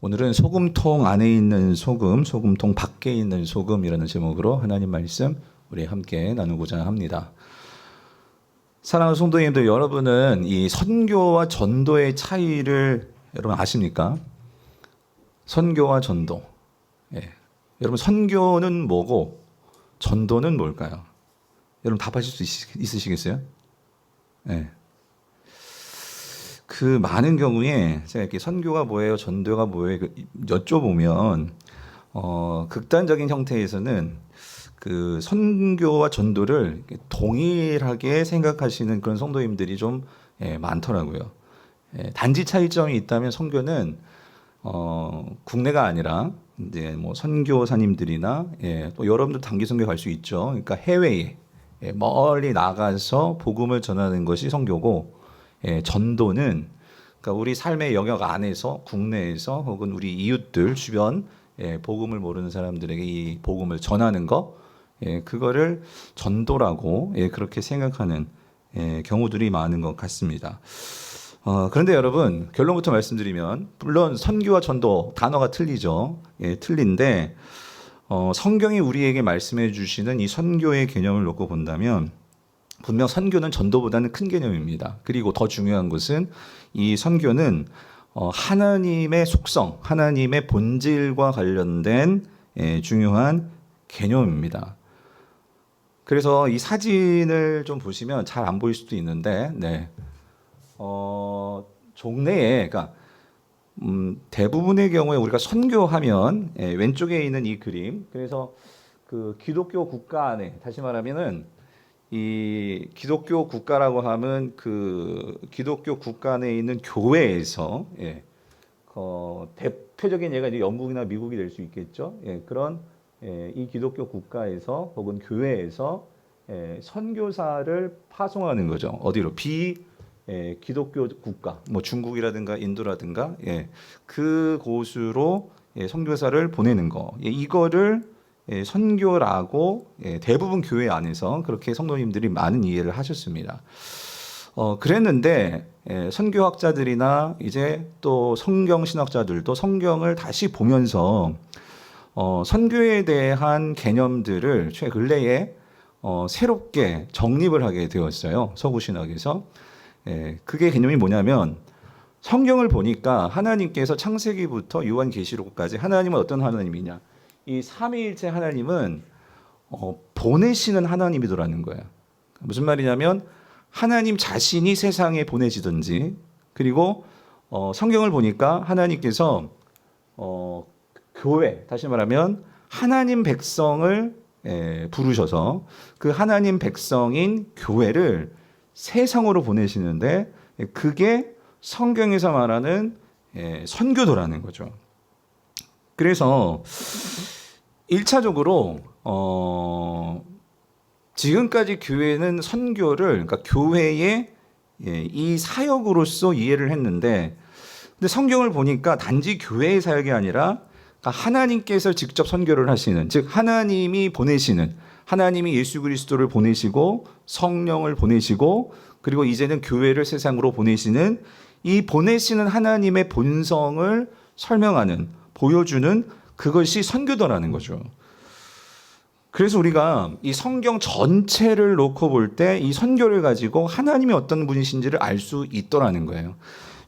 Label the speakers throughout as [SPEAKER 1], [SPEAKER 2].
[SPEAKER 1] 오늘은 소금통 안에 있는 소금, 소금통 밖에 있는 소금이라는 제목으로 하나님 말씀 우리 함께 나누고자 합니다. 사랑하는 성도님들, 여러분은 이 선교와 전도의 차이를 여러분 아십니까? 선교와 전도. 예. 여러분, 선교는 뭐고 전도는 뭘까요? 여러분 답하실 수 있으시겠어요? 예. 그 많은 경우에 제가 이렇게 선교가 뭐예요, 전도가 뭐예요 여쭤보면 극단적인 형태에서는 그 선교와 전도를 동일하게 생각하시는 그런 성도님들이 좀 많더라고요. 단지 차이점이 있다면 선교는 국내가 아니라 이제 뭐 선교사님들이나 또 여러분들 단기 선교 갈 수 있죠. 그러니까 해외에 멀리 나가서 복음을 전하는 것이 선교고, 전도는 그러니까 우리 삶의 영역 안에서 국내에서 혹은 우리 이웃들 주변 복음을 모르는 사람들에게 이 복음을 전하는 거, 그거를 전도라고 그렇게 생각하는 경우들이 많은 것 같습니다. 그런데 여러분, 결론부터 말씀드리면 물론 선교와 전도 단어가 틀리죠. 틀린데 성경이 우리에게 말씀해 주시는 이 선교의 개념을 놓고 본다면 분명 선교는 전도보다는 큰 개념입니다. 그리고 더 중요한 것은 이 선교는 하나님의 속성, 하나님의 본질과 관련된 중요한 개념입니다. 그래서 이 사진을 좀 보시면 잘 안 보일 수도 있는데, 종래에, 그러니까 대부분의 경우에 우리가 선교하면 왼쪽에 있는 이 그림, 그래서 그 기독교 국가 안에, 다시 말하면은 이 기독교 국가라고 하면 그 기독교 국가 안에 있는 교회에서 대표적인 예가 이제 영국이나 미국이 될 수 있겠죠. 그런 이 기독교 국가에서 혹은 교회에서 선교사를 파송하는 거죠. 어디로? 기독교 국가, 뭐 중국이라든가 인도라든가 그곳으로 선교사를 보내는 거. 이거를 선교라고 대부분 교회 안에서 그렇게 성도님들이 많은 이해를 하셨습니다. 그랬는데 선교학자들이나 이제 또 성경 신학자들도 성경을 다시 보면서 선교에 대한 개념들을 최 근래에 새롭게 정립을 하게 되었어요. 서구 신학에서. 그게 개념이 뭐냐면, 성경을 보니까 하나님께서 창세기부터 요한계시록까지 하나님은 어떤 하나님이냐, 이 삼위일체 하나님은 보내시는 하나님이더라는 거예요. 무슨 말이냐면 하나님 자신이 세상에 보내시든지, 그리고 성경을 보니까 하나님께서 교회, 다시 말하면 하나님 백성을 부르셔서 그 하나님 백성인 교회를 세상으로 보내시는데, 그게 성경에서 말하는 선교도라는 거죠. 그래서 1차적으로 지금까지 교회는 선교를, 그러니까 교회의 이 사역으로서 이해를 했는데, 근데 성경을 보니까 단지 교회의 사역이 아니라 그러니까 하나님께서 직접 선교를 하시는, 즉 하나님이 보내시는, 하나님이 예수 그리스도를 보내시고 성령을 보내시고 그리고 이제는 교회를 세상으로 보내시는, 이 보내시는 하나님의 본성을 설명하는, 보여주는, 그것이 선교도라는 거죠. 그래서 우리가 이 성경 전체를 놓고 볼 때 이 선교를 가지고 하나님이 어떤 분이신지를 알 수 있더라는 거예요.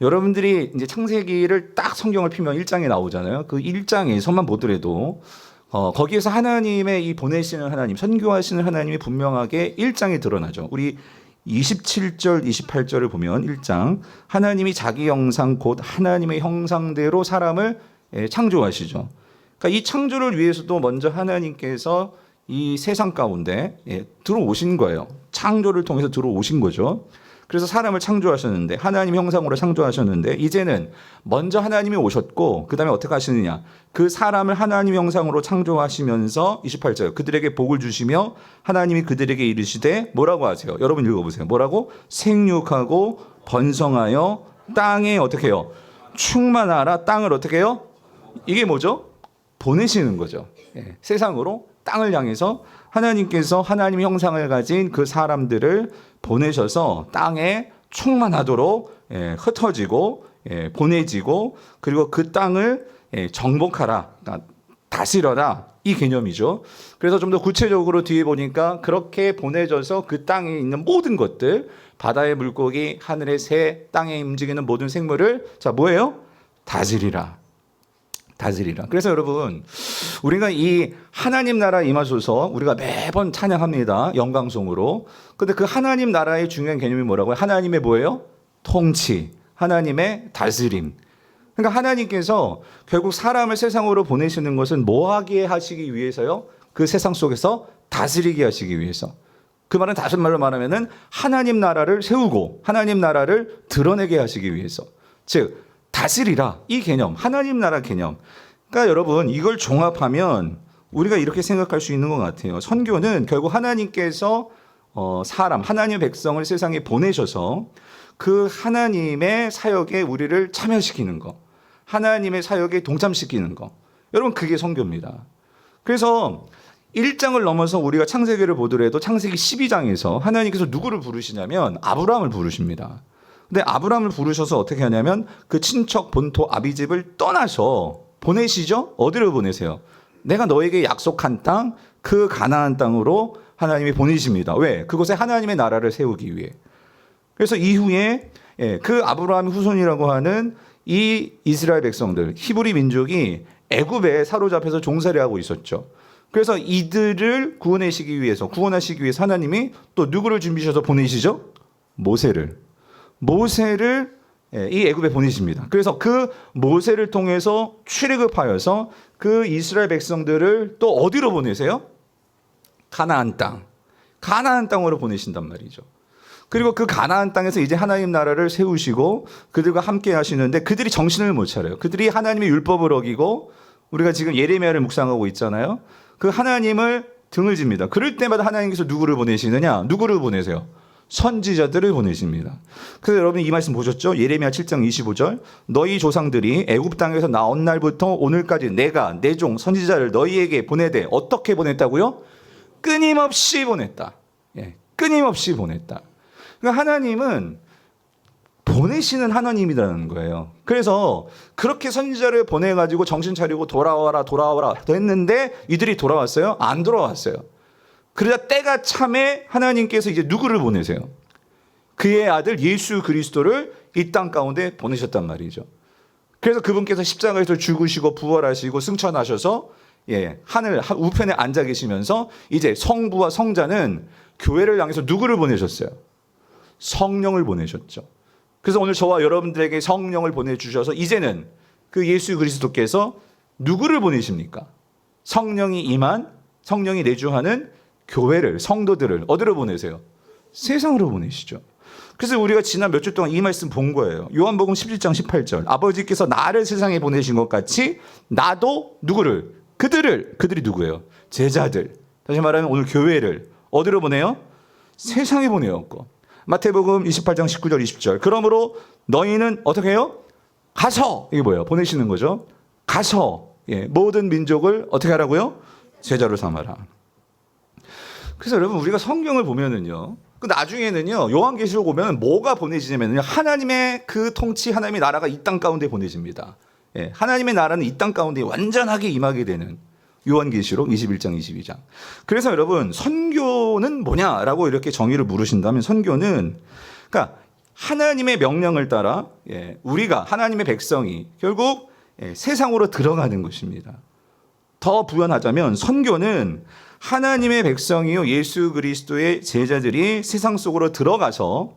[SPEAKER 1] 여러분들이 이제 창세기를 딱 성경을 피면 1장에 나오잖아요. 그 1장에서만 보더라도 거기에서 하나님의 이 보내시는 하나님, 선교하시는 하나님이 분명하게 1장에 드러나죠. 우리 27절, 28절을 보면 1장, 하나님이 자기 형상 곧 하나님의 형상대로 사람을 창조하시죠. 그러니까 이 창조를 위해서도 먼저 하나님께서 이 세상 가운데 들어오신 거예요. 창조를 통해서 들어오신 거죠. 그래서 사람을 창조하셨는데, 하나님 형상으로 창조하셨는데, 이제는 먼저 하나님이 오셨고 그 다음에 어떻게 하시느냐, 그 사람을 하나님 형상으로 창조하시면서 28절, 그들에게 복을 주시며 하나님이 그들에게 이르시되 뭐라고 하세요? 여러분 읽어보세요. 뭐라고? 생육하고 번성하여 땅에 어떻게 해요? 충만하라. 땅을 어떻게 해요? 이게 뭐죠? 보내시는 거죠. 세상으로 땅을 향해서 하나님께서 하나님 형상을 가진 그 사람들을 보내셔서 땅에 충만하도록 흩어지고 보내지고 그리고 그 땅을 정복하라, 그러니까 다스려라, 이 개념이죠. 그래서 좀 더 구체적으로 뒤에 보니까 그렇게 보내져서 그 땅에 있는 모든 것들, 바다의 물고기, 하늘의 새, 땅에 움직이는 모든 생물을 자 뭐예요? 다스리라. 다스리라. 그래서 여러분, 우리가 이 하나님 나라 임하소서 우리가 매번 찬양합니다. 영광송으로. 근데 그 하나님 나라의 중요한 개념이 뭐라고요? 하나님의 뭐예요? 통치, 하나님의 다스림. 그러니까 하나님께서 결국 사람을 세상으로 보내시는 것은 뭐 하게 하시기 위해서요? 그 세상 속에서 다스리게 하시기 위해서. 그 말은 다시 말로 말하면은 하나님 나라를 세우고 하나님 나라를 드러내게 하시기 위해서. 즉 다스리라, 이 개념, 하나님 나라 개념. 그러니까 여러분, 이걸 종합하면 우리가 이렇게 생각할 수 있는 것 같아요. 선교는 결국 하나님께서 사람, 하나님의 백성을 세상에 보내셔서 그 하나님의 사역에 우리를 참여시키는 거, 하나님의 사역에 동참시키는 거. 여러분, 그게 선교입니다. 그래서 1장을 넘어서 우리가 창세기를 보더라도 창세기 12장에서 하나님께서 누구를 부르시냐면 아브라함을 부르십니다. 근데 아브라함을 부르셔서 어떻게 하냐면 그 친척 본토 아비집을 떠나서 보내시죠? 어디로 보내세요? 내가 너에게 약속한 땅, 그 가나안 땅으로 하나님이 보내십니다. 왜? 그곳에 하나님의 나라를 세우기 위해. 그래서 이후에 그 아브라함의 후손이라고 하는 이 이스라엘 백성들, 히브리 민족이 애굽에 사로잡혀서 종살이 하고 있었죠. 그래서 이들을 구원하시기 위해서 하나님이 또 누구를 준비하셔서 보내시죠? 모세를 이 애굽에 보내십니다. 그래서 그 모세를 통해서 출애굽하여서 그 이스라엘 백성들을 또 어디로 보내세요? 가나안 땅으로 보내신단 말이죠. 그리고 그 가나안 땅에서 이제 하나님 나라를 세우시고 그들과 함께 하시는데 그들이 정신을 못 차려요. 그들이 하나님의 율법을 어기고, 우리가 지금 예레미야를 묵상하고 있잖아요. 그 하나님을 등을 집니다. 그럴 때마다 하나님께서 누구를 보내시느냐? 누구를 보내세요? 선지자들을 보내십니다. 그래서 여러분 이 말씀 보셨죠? 예레미야 7장 25절. 너희 조상들이 애굽 땅에서 나온 날부터 오늘까지 내가 내 종 선지자를 너희에게 보내되 어떻게 보냈다고요? 끊임없이 보냈다. 끊임없이 보냈다. 그러니까 하나님은 보내시는 하나님이라는 거예요. 그래서 그렇게 선지자를 보내가지고 정신 차리고 돌아와라 했는데 이들이 돌아왔어요? 안 돌아왔어요. 그러자 때가 참에 하나님께서 이제 누구를 보내세요? 그의 아들 예수 그리스도를 이 땅 가운데 보내셨단 말이죠. 그래서 그분께서 십자가에서 죽으시고 부활하시고 승천하셔서 하늘 우편에 앉아 계시면서 이제 성부와 성자는 교회를 향해서 누구를 보내셨어요? 성령을 보내셨죠. 그래서 오늘 저와 여러분들에게 성령을 보내주셔서 이제는 그 예수 그리스도께서 누구를 보내십니까? 성령이 임한, 성령이 내주하는 교회를, 성도들을 어디로 보내세요? 세상으로 보내시죠. 그래서 우리가 지난 몇 주 동안 이 말씀 본 거예요. 요한복음 17장 18절. 아버지께서 나를 세상에 보내신 것 같이 나도 누구를? 그들이 누구예요? 제자들. 다시 말하면 오늘 교회를 어디로 보내요? 세상에 보내었고. 마태복음 28장 19절 20절. 그러므로 너희는 어떻게 해요? 가서, 이게 뭐예요? 보내시는 거죠. 가서 모든 민족을 어떻게 하라고요? 제자로 삼아라. 그래서 여러분 우리가 성경을 보면은요, 그 나중에는요 요한계시록 오면 뭐가 보내지냐면요, 하나님의 그 통치, 하나님의 나라가 이 땅 가운데 보내집니다. 하나님의 나라는 이 땅 가운데 완전하게 임하게 되는 요한계시록 21장 22장. 그래서 여러분 선교는 뭐냐라고 이렇게 정의를 물으신다면, 선교는 그러니까 하나님의 명령을 따라 우리가, 하나님의 백성이 결국 세상으로 들어가는 것입니다. 더 부연하자면 선교는 하나님의 백성이요 예수 그리스도의 제자들이 세상 속으로 들어가서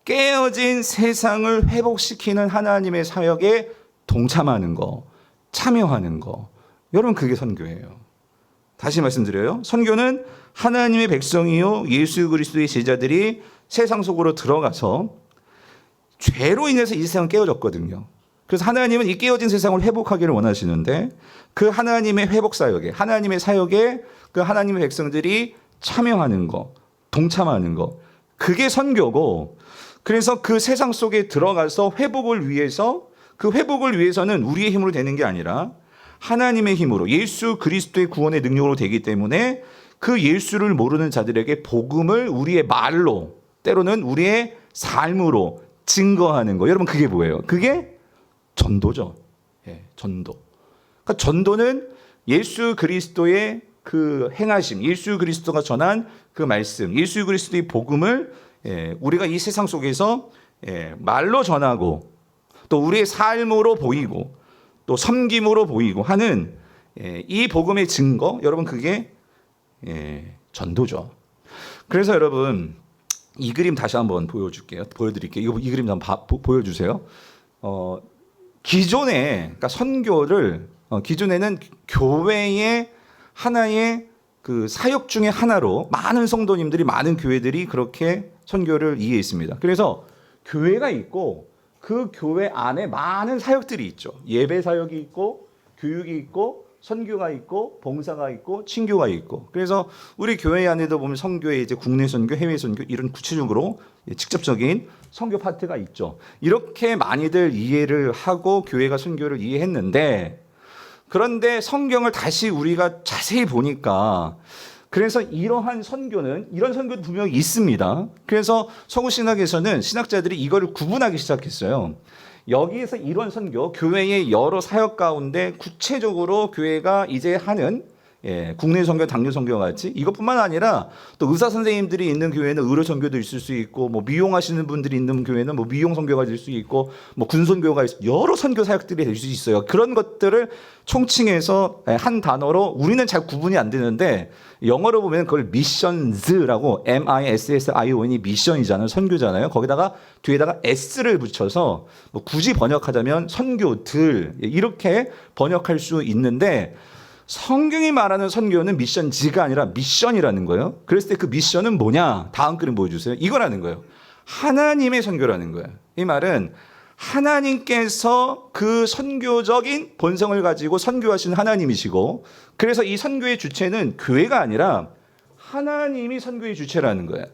[SPEAKER 1] 깨어진 세상을 회복시키는 하나님의 사역에 동참하는 거, 참여하는 거. 여러분 그게 선교예요. 다시 말씀드려요. 선교는 하나님의 백성이요 예수 그리스도의 제자들이 세상 속으로 들어가서 죄로 인해서 이 세상은 깨어졌거든요. 그래서 하나님은 이 깨어진 세상을 회복하기를 원하시는데 그 하나님의 회복 사역에, 하나님의 사역에 그 하나님의 백성들이 참여하는 거, 동참하는 거, 그게 선교고, 그래서 그 세상 속에 들어가서 회복을 위해서, 그 회복을 위해서는 우리의 힘으로 되는 게 아니라 하나님의 힘으로, 예수 그리스도의 구원의 능력으로 되기 때문에 그 예수를 모르는 자들에게 복음을 우리의 말로, 때로는 우리의 삶으로, 증거하는 거. 여러분 그게 뭐예요? 그게 전도죠. 예, 전도. 그러니까 전도는 예수 그리스도의 그 행하심, 예수 그리스도가 전한 그 말씀, 예수 그리스도의 복음을 우리가 이 세상 속에서 말로 전하고 또 우리의 삶으로 보이고 또 섬김으로 보이고 하는 이 복음의 증거, 여러분 그게 전도죠. 그래서 여러분 이 그림 다시 한번 보여드릴게요. 이 그림 한번 보여주세요. 기존에 그러니까 선교를 기존에는 교회의 하나의 그 사역 중에 하나로 많은 성도님들이 많은 교회들이 그렇게 선교를 이해했습니다. 그래서 교회가 있고 그 교회 안에 많은 사역들이 있죠. 예배 사역이 있고 교육이 있고 선교가 있고 봉사가 있고 친교가 있고. 그래서 우리 교회 안에도 보면 선교에 이제 국내 선교, 해외 선교 이런 구체적으로 직접적인 선교 파트가 있죠. 이렇게 많이들 이해를 하고 교회가 선교를 이해했는데, 그런데 성경을 다시 우리가 자세히 보니까 그래서 이런 선교도 분명히 있습니다. 그래서 서구신학에서는 신학자들이 이거를 구분하기 시작했어요. 여기에서 이런 선교, 교회의 여러 사역 가운데 구체적으로 교회가 이제 하는 국내 선교, 당뇨 선교 같이 이것뿐만 아니라 또 의사 선생님들이 있는 교회는 의료 선교도 있을 수 있고, 뭐 미용하시는 분들이 있는 교회는 뭐 미용 선교가 될 수 있고, 뭐 군 선교가 여러 선교 사역들이 될 수 있어요. 그런 것들을 총칭해서 한 단어로 우리는 잘 구분이 안 되는데 영어로 보면 그걸 미션즈라고, MISSION이 미션이잖아요. 선교잖아요. 거기다가 뒤에다가 S를 붙여서 뭐 굳이 번역하자면 선교들 이렇게 번역할 수 있는데, 성경이 말하는 선교는 미션지가 아니라 미션이라는 거예요. 그랬을 때 그 미션은 뭐냐? 다음 그림 보여주세요. 이거라는 거예요. 하나님의 선교라는 거예요. 이 말은 하나님께서 그 선교적인 본성을 가지고 선교하시는 하나님이시고, 그래서 이 선교의 주체는 교회가 아니라 하나님이 선교의 주체라는 거예요.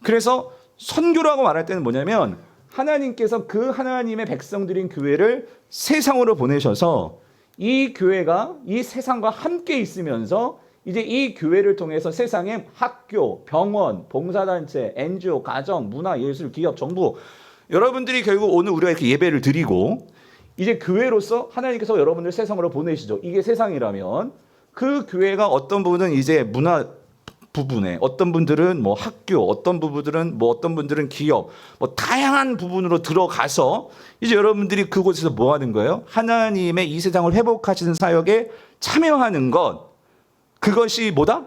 [SPEAKER 1] 그래서 선교라고 말할 때는 뭐냐면 하나님께서 그 하나님의 백성들인 교회를 세상으로 보내셔서 이 교회가 이 세상과 함께 있으면서 이제 이 교회를 통해서 세상에 학교, 병원, 봉사단체, NGO, 가정, 문화, 예술, 기업, 정부, 여러분들이 결국 오늘 우리가 이렇게 예배를 드리고 이제 교회로서 하나님께서 여러분들 세상으로 보내시죠. 이게 세상이라면 그 교회가 어떤 부분은 이제 문화 부분에, 어떤 분들은 뭐 학교, 어떤 분들은 기업, 뭐 다양한 부분으로 들어가서 이제 여러분들이 그곳에서 뭐 하는 거예요? 하나님의 이 세상을 회복하시는 사역에 참여하는 것. 그것이 뭐다?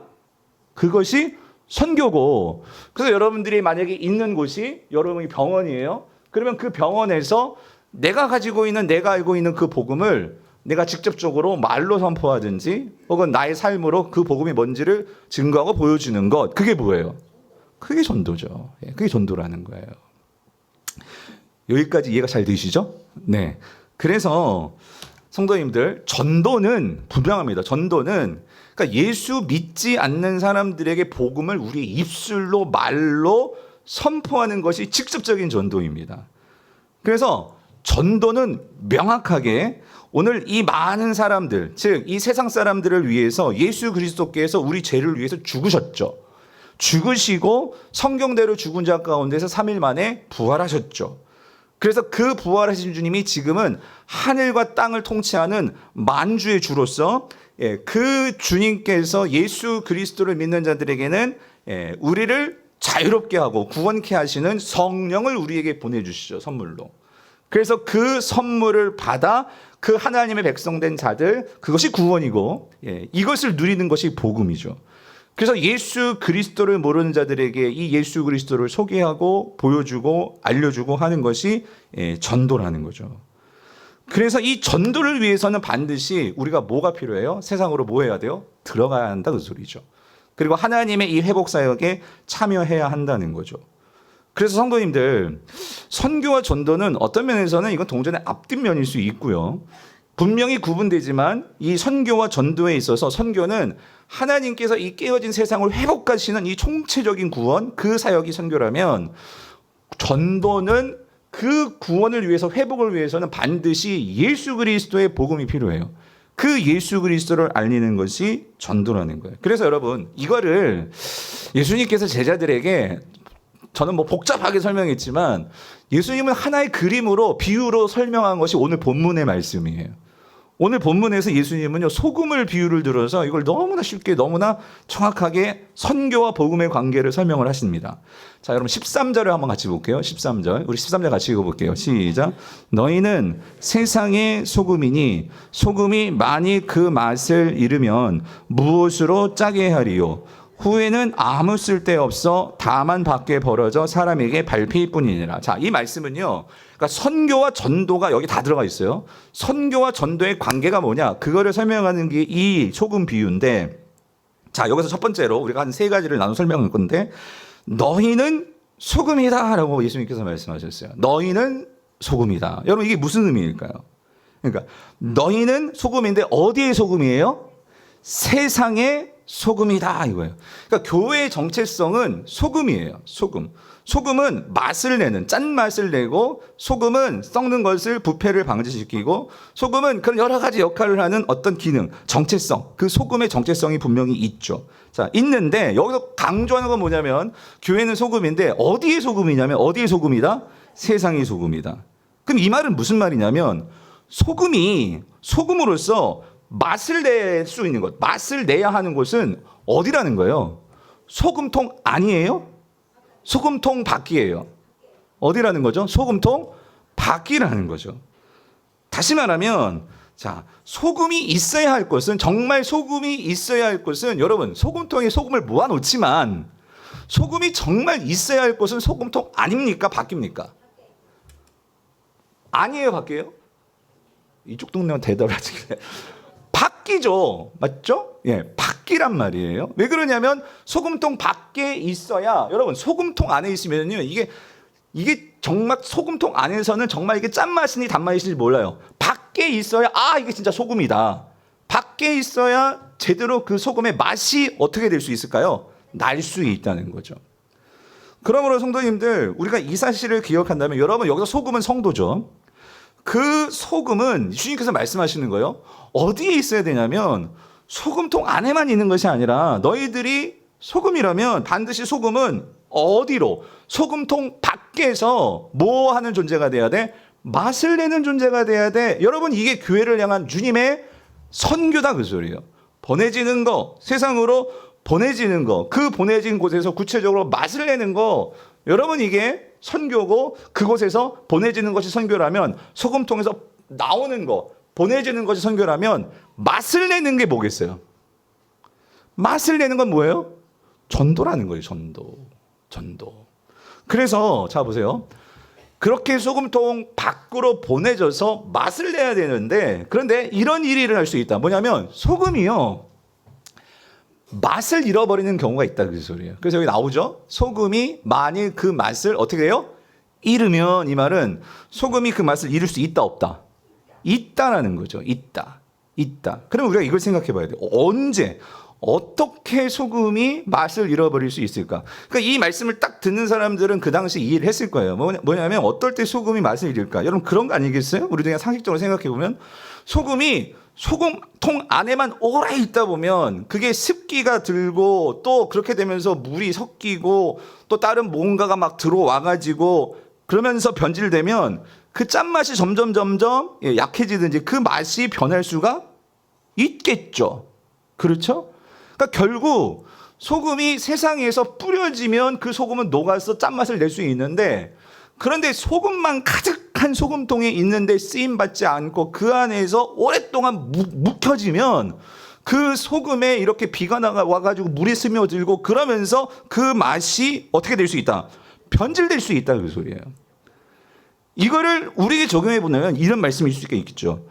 [SPEAKER 1] 그것이 선교고. 그래서 여러분들이 만약에 있는 곳이 여러분이 병원이에요. 그러면 그 병원에서 내가 알고 있는 그 복음을 내가 직접적으로 말로 선포하든지 혹은 나의 삶으로 그 복음이 뭔지를 증거하고 보여주는 것. 그게 뭐예요? 그게 전도죠. 그게 전도라는 거예요. 여기까지 이해가 잘 되시죠? 네. 그래서 성도님들, 전도는 분명합니다. 전도는 그러니까 예수 믿지 않는 사람들에게 복음을 우리의 입술로 말로 선포하는 것이 직접적인 전도입니다. 그래서 전도는 명확하게 오늘 이 많은 사람들, 즉 이 세상 사람들을 위해서 예수 그리스도께서 우리 죄를 위해서 죽으셨죠. 죽으시고 성경대로 죽은 자 가운데서 3일 만에 부활하셨죠. 그래서 그 부활하신 주님이 지금은 하늘과 땅을 통치하는 만주의 주로서 그 주님께서 예수 그리스도를 믿는 자들에게는 우리를 자유롭게 하고 구원케 하시는 성령을 우리에게 보내주시죠. 선물로. 그래서 그 선물을 받아 그 하나님의 백성된 자들, 그것이 구원이고 이것을 누리는 것이 복음이죠. 그래서 예수 그리스도를 모르는 자들에게 이 예수 그리스도를 소개하고 보여주고 알려주고 하는 것이 전도라는 거죠. 그래서 이 전도를 위해서는 반드시 우리가 뭐가 필요해요? 세상으로 뭐 해야 돼요? 들어가야 한다 그 소리죠. 그리고 하나님의 이 회복 사역에 참여해야 한다는 거죠. 그래서 성도님들, 선교와 전도는 어떤 면에서는 이건 동전의 앞뒷면일 수 있고요. 분명히 구분되지만 이 선교와 전도에 있어서 선교는 하나님께서 이 깨어진 세상을 회복하시는 이 총체적인 구원, 그 사역이 선교라면, 전도는 그 구원을 위해서, 회복을 위해서는 반드시 예수 그리스도의 복음이 필요해요. 그 예수 그리스도를 알리는 것이 전도라는 거예요. 그래서 여러분, 이거를 예수님께서 제자들에게 저는 뭐 복잡하게 설명했지만 예수님은 하나의 그림으로 비유로 설명한 것이 오늘 본문의 말씀이에요. 오늘 본문에서 예수님은요, 소금을 비유를 들어서 이걸 너무나 쉽게 너무나 정확하게 선교와 복음의 관계를 설명을 하십니다. 자, 여러분 13절을 한번 같이 볼게요. 13절. 우리 13절 같이 읽어볼게요. 시작. 너희는 세상의 소금이니 소금이 만일 그 맛을 잃으면 무엇으로 짜게 하리요? 후에는 아무 쓸데없어 다만 밖에 벌어져 사람에게 밟힐 뿐이니라. 자, 이 말씀은요, 그러니까 선교와 전도가 여기 다 들어가 있어요. 선교와 전도의 관계가 뭐냐? 그거를 설명하는 게 이 소금 비유인데, 자, 여기서 첫 번째로 우리가 한 세 가지를 나눠 설명할 건데, 너희는 소금이다라고 예수님께서 말씀하셨어요. 너희는 소금이다. 여러분, 이게 무슨 의미일까요? 그러니까 너희는 소금인데 어디의 소금이에요? 세상의 소금이다 이거예요. 그러니까 교회의 정체성은 소금이에요. 소금. 소금은 맛을 내는, 짠맛을 내고, 소금은 썩는 것을 부패를 방지시키고, 소금은 그런 여러 가지 역할을 하는 어떤 기능, 정체성, 그 소금의 정체성이 분명히 있죠. 자, 있는데 여기서 강조하는 건 뭐냐면 교회는 소금인데 어디의 소금이냐면 어디의 소금이다? 세상의 소금이다. 그럼 이 말은 무슨 말이냐면 소금이 소금으로서 맛을 낼 수 있는 것, 맛을 내야 하는 곳은 어디라는 거예요? 소금통 아니에요? 소금통 밖이에요. 어디라는 거죠? 소금통 밖이라는 거죠. 다시 말하면, 자, 소금이 있어야 할 곳은, 정말 소금이 있어야 할 곳은, 여러분, 소금통에 소금을 모아놓지만, 소금이 정말 있어야 할 곳은 소금통 아닙니까? 밖입니까? 아니에요, 밖이에요? 이쪽 동네만 대답을 하지. 밖이죠. 맞죠? 예, 밖이란 말이에요. 왜 그러냐면 소금통 밖에 있어야, 여러분, 소금통 안에 있으면요, 이게 정말 소금통 안에서는 정말 이게 짠맛이니 단맛이니 몰라요. 밖에 있어야 이게 진짜 소금이다. 밖에 있어야 제대로 그 소금의 맛이 어떻게 될 수 있을까요? 날 수 있다는 거죠. 그러므로 성도님들, 우리가 이 사실을 기억한다면, 여러분, 여기서 소금은 성도죠. 그 소금은 주님께서 말씀하시는 거예요. 어디에 있어야 되냐면 소금통 안에만 있는 것이 아니라 너희들이 소금이라면 반드시 소금은 어디로? 소금통 밖에서 뭐 하는 존재가 돼야 돼? 맛을 내는 존재가 돼야 돼. 여러분, 이게 교회를 향한 주님의 선교다 그 소리예요. 보내지는 거, 세상으로 보내지는 거, 그 보내진 곳에서 구체적으로 맛을 내는 거, 여러분, 이게 선교고 그곳에서 보내지는 것이 선교라면, 소금통에서 나오는 거, 보내지는 것이 선교라면 맛을 내는 게 뭐겠어요? 맛을 내는 건 뭐예요? 전도라는 거예요. 전도. 그래서 자 보세요. 그렇게 소금통 밖으로 보내져서 맛을 내야 되는데, 그런데 이런 일이 일어날 수 있다. 뭐냐면 소금이요, 맛을 잃어버리는 경우가 있다 그 소리예요. 그래서 여기 나오죠. 소금이 만일 그 맛을 어떻게 해요? 잃으면, 이 말은 소금이 그 맛을 잃을 수 있다 없다? 있다라는 거죠. 있다. 그럼 우리가 이걸 생각해 봐야 돼요. 언제, 어떻게 소금이 맛을 잃어버릴 수 있을까? 그러니까 이 말씀을 딱 듣는 사람들은 그 당시 이해를 했을 거예요. 뭐냐면 어떨 때 소금이 맛을 잃을까? 여러분, 그런 거 아니겠어요? 우리 그냥 상식적으로 생각해 보면 소금이 소금통 안에만 오래 있다 보면 그게 습기가 들고, 또 그렇게 되면서 물이 섞이고, 또 다른 뭔가가 막 들어와가지고 그러면서 변질되면 그 짠맛이 점점 약해지든지 그 맛이 변할 수가 있겠죠. 그렇죠? 그러니까 결국 소금이 세상에서 뿌려지면 그 소금은 녹아서 짠맛을 낼 수 있는데, 그런데 소금만 가득한 소금통에 있는데 쓰임받지 않고 그 안에서 오랫동안 묵혀지면 그 소금에 이렇게 비가 와가지고 물이 스며들고 그러면서 그 맛이 어떻게 될 수 있다? 변질될 수 있다 그 소리예요. 이거를 우리에게 적용해 보면 이런 말씀일 수 있겠죠.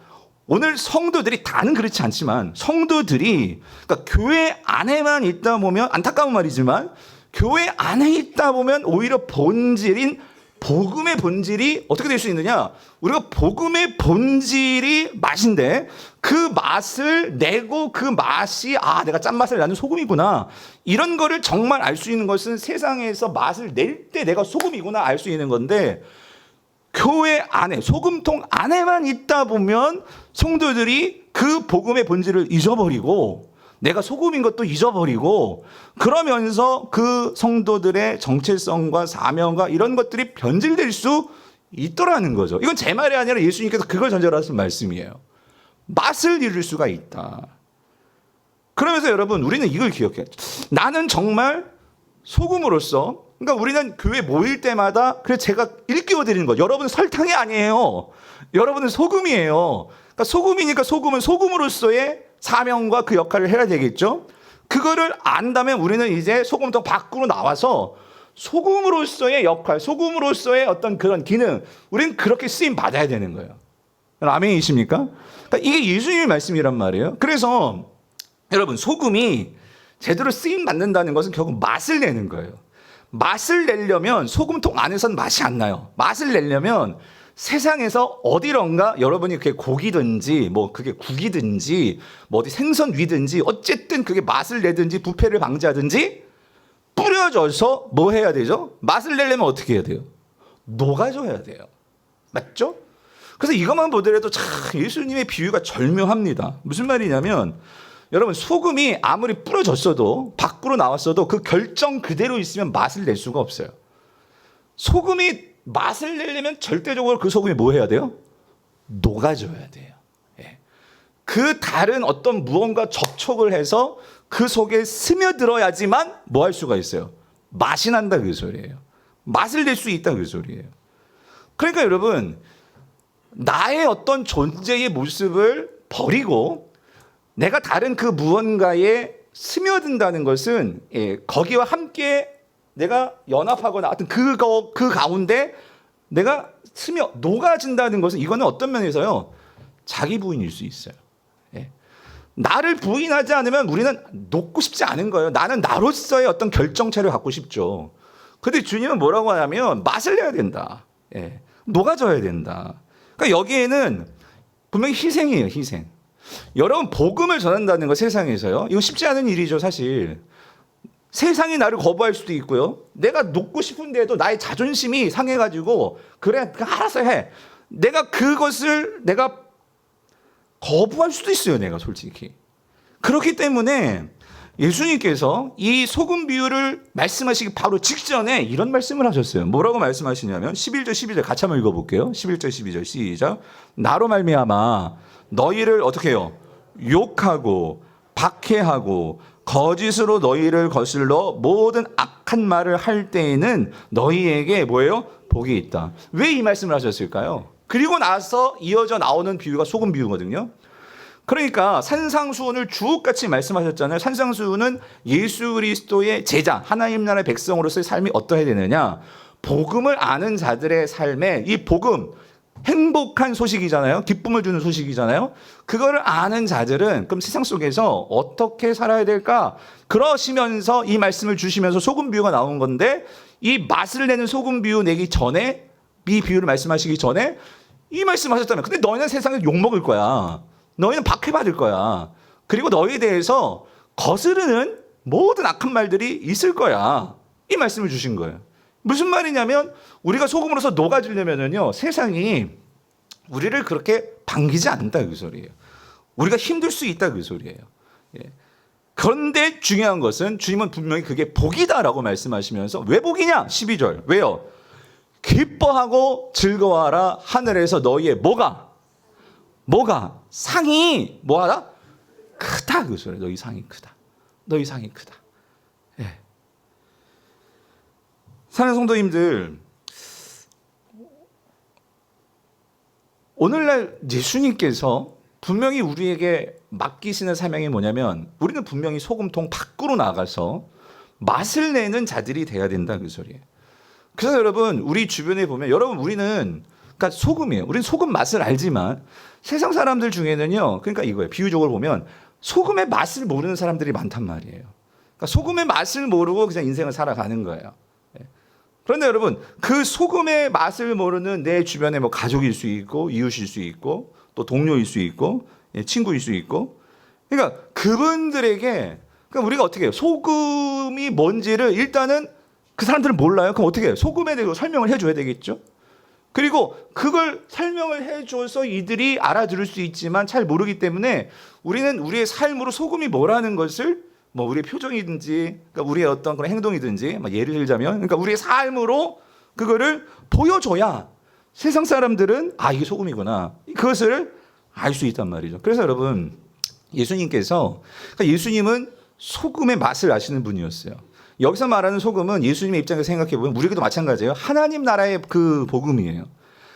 [SPEAKER 1] 오늘 성도들이, 다는 그렇지 않지만 성도들이, 그러니까 교회 안에만 있다 보면, 안타까운 말이지만 교회 안에 있다 보면 오히려 본질인 복음의 본질이 어떻게 될 수 있느냐? 우리가 복음의 본질이 맛인데 그 맛을 내고 그 맛이 내가 짠맛을 나는 소금이구나, 이런 거를 정말 알 수 있는 것은 세상에서 맛을 낼 때 내가 소금이구나 알 수 있는 건데, 교회 안에, 소금통 안에만 있다 보면 성도들이 그 복음의 본질을 잊어버리고 내가 소금인 것도 잊어버리고 그러면서 그 성도들의 정체성과 사명과 이런 것들이 변질될 수 있더라는 거죠. 이건 제 말이 아니라 예수님께서 그걸 전제로 하신 말씀이에요. 맛을 잃을 수가 있다. 그러면서 여러분 우리는 이걸 기억해요. 나는 정말 소금으로서, 그러니까 우리는 교회 모일 때마다 그래서 제가 일깨워드리는 거, 여러분 설탕이 아니에요. 여러분은 소금이에요. 그러니까 소금이니까 소금은 소금으로서의 사명과 그 역할을 해야 되겠죠. 그거를 안다면 우리는 이제 소금통 밖으로 나와서 소금으로서의 역할, 소금으로서의 어떤 그런 기능, 우리는 그렇게 쓰임 받아야 되는 거예요. 아멘이십니까? 그러니까 이게 예수님의 말씀이란 말이에요. 그래서 여러분 소금이 제대로 쓰임 받는다는 것은 결국 맛을 내는 거예요. 맛을 내려면 소금통 안에서는 맛이 안 나요. 맛을 내려면 세상에서 어디론가 여러분이 그게 고기든지 뭐 그게 국이든지 뭐 어디 생선 위든지 어쨌든 그게 맛을 내든지 부패를 방지하든지 뿌려져서 뭐 해야 되죠? 맛을 내려면 어떻게 해야 돼요? 녹아줘야 돼요. 맞죠? 그래서 이것만 보더라도 참 예수님의 비유가 절묘합니다. 무슨 말이냐면 여러분 소금이 아무리 뿌려졌어도 밖으로 나왔어도 그 결정 그대로 있으면 맛을 낼 수가 없어요. 소금이 맛을 내려면 절대적으로 그 소금이 뭐 해야 돼요? 녹아줘야 돼요. 예. 그 다른 어떤 무언가 접촉을 해서 그 속에 스며들어야지만 뭐 할 수가 있어요? 맛이 난다 그 소리예요. 맛을 낼 수 있다 그 소리예요. 그러니까 여러분 나의 어떤 존재의 모습을 버리고 내가 다른 그 무언가에 스며든다는 것은 거기와 함께 내가 연합하거나 하여튼 그 가운데 내가 녹아진다는 것은 이거는 어떤 면에서요 자기 부인일 수 있어요. 나를 부인하지 않으면 우리는 녹고 싶지 않은 거예요. 나는 나로서의 어떤 결정체를 갖고 싶죠. 근데 주님은 뭐라고 하냐면 맛을 내야 된다. 녹아져야 된다. 그러니까 여기에는 분명히 희생이에요. 희생. 여러분 복음을 전한다는 거 세상에서요. 이거 쉽지 않은 일이죠 사실. 세상이 나를 거부할 수도 있고요. 내가 녹고 싶은데도 나의 자존심이 상해가지고 그래 알아서 해. 내가 그것을 내가 거부할 수도 있어요. 내가 솔직히. 그렇기 때문에 예수님께서 이 소금 비유를 말씀하시기 바로 직전에 이런 말씀을 하셨어요. 뭐라고 말씀하시냐면 11절 12절 같이 한번 읽어볼게요. 11절 12절 시작. 나로 말미암아 너희를 어떻게 해요? 욕하고 박해하고 거짓으로 너희를 거슬러 모든 악한 말을 할 때에는 너희에게 뭐예요? 복이 있다. 왜 이 말씀을 하셨을까요? 그리고 나서 이어져 나오는 비유가 소금 비유거든요. 그러니까 산상수훈을 주옥같이 말씀하셨잖아요. 산상수훈은 예수 그리스도의 제자, 하나님 나라의 백성으로서의 삶이 어떠해야 되느냐. 복음을 아는 자들의 삶에 이 복음, 행복한 소식이잖아요. 기쁨을 주는 소식이잖아요. 그거를 아는 자들은 그럼 세상 속에서 어떻게 살아야 될까? 그러시면서 이 말씀을 주시면서 소금 비유가 나온 건데 이 맛을 내는 소금 비유 내기 전에 이 비유를 말씀하시기 전에 이 말씀하셨잖아요. 근데 너희는 세상에 욕먹을 거야. 너희는 박해받을 거야. 그리고 너희에 대해서 거스르는 모든 악한 말들이 있을 거야. 이 말씀을 주신 거예요. 무슨 말이냐면 우리가 소금으로서 녹아지려면요 세상이 우리를 그렇게 반기지 않는다 그 소리예요. 우리가 힘들 수 있다 그 소리예요. 그런데 중요한 것은 주님은 분명히 그게 복이다라고 말씀하시면서 왜 복이냐? 12절 왜요? 기뻐하고 즐거워하라. 하늘에서 너희의 뭐가 상이 뭐하다? 크다 그 소리예요. 너희 상이 크다. 너희 상이 크다. 사랑하는 성도님들, 오늘날 예수님께서 분명히 우리에게 맡기시는 사명이 뭐냐면 우리는 분명히 소금통 밖으로 나가서 맛을 내는 자들이 돼야 된다 그 소리예요. 그래서 여러분 우리 주변에 보면 여러분 우리는 그러니까 소금이에요. 우리는 소금 맛을 알지만 세상 사람들 중에는요 그러니까 이거예요. 비유적으로 보면 소금의 맛을 모르는 사람들이 많단 말이에요. 그러니까 소금의 맛을 모르고 그냥 인생을 살아가는 거예요. 그런데 여러분 그 소금의 맛을 모르는 내 주변에 뭐 가족일 수 있고 이웃일 수 있고 또 동료일 수 있고 친구일 수 있고 그러니까 그분들에게 그러니까 우리가 어떻게 해요? 소금이 뭔지를 일단은 그 사람들은 몰라요. 그럼 어떻게 해요? 소금에 대해서 설명을 해줘야 되겠죠. 그리고 그걸 설명을 해줘서 이들이 알아들을 수 있지만 잘 모르기 때문에 우리는 우리의 삶으로 소금이 뭐라는 것을 뭐 우리의 표정이든지 그러니까 우리의 어떤 그런 행동이든지 예를 들자면 그러니까 우리의 삶으로 그거를 보여줘야 세상 사람들은 아 이게 소금이구나 그것을 알 수 있단 말이죠. 그래서 여러분 예수님께서 그러니까 예수님은 소금의 맛을 아시는 분이었어요. 여기서 말하는 소금은 예수님의 입장에서 생각해 보면 우리에게도 마찬가지예요. 하나님 나라의 그 복음이에요.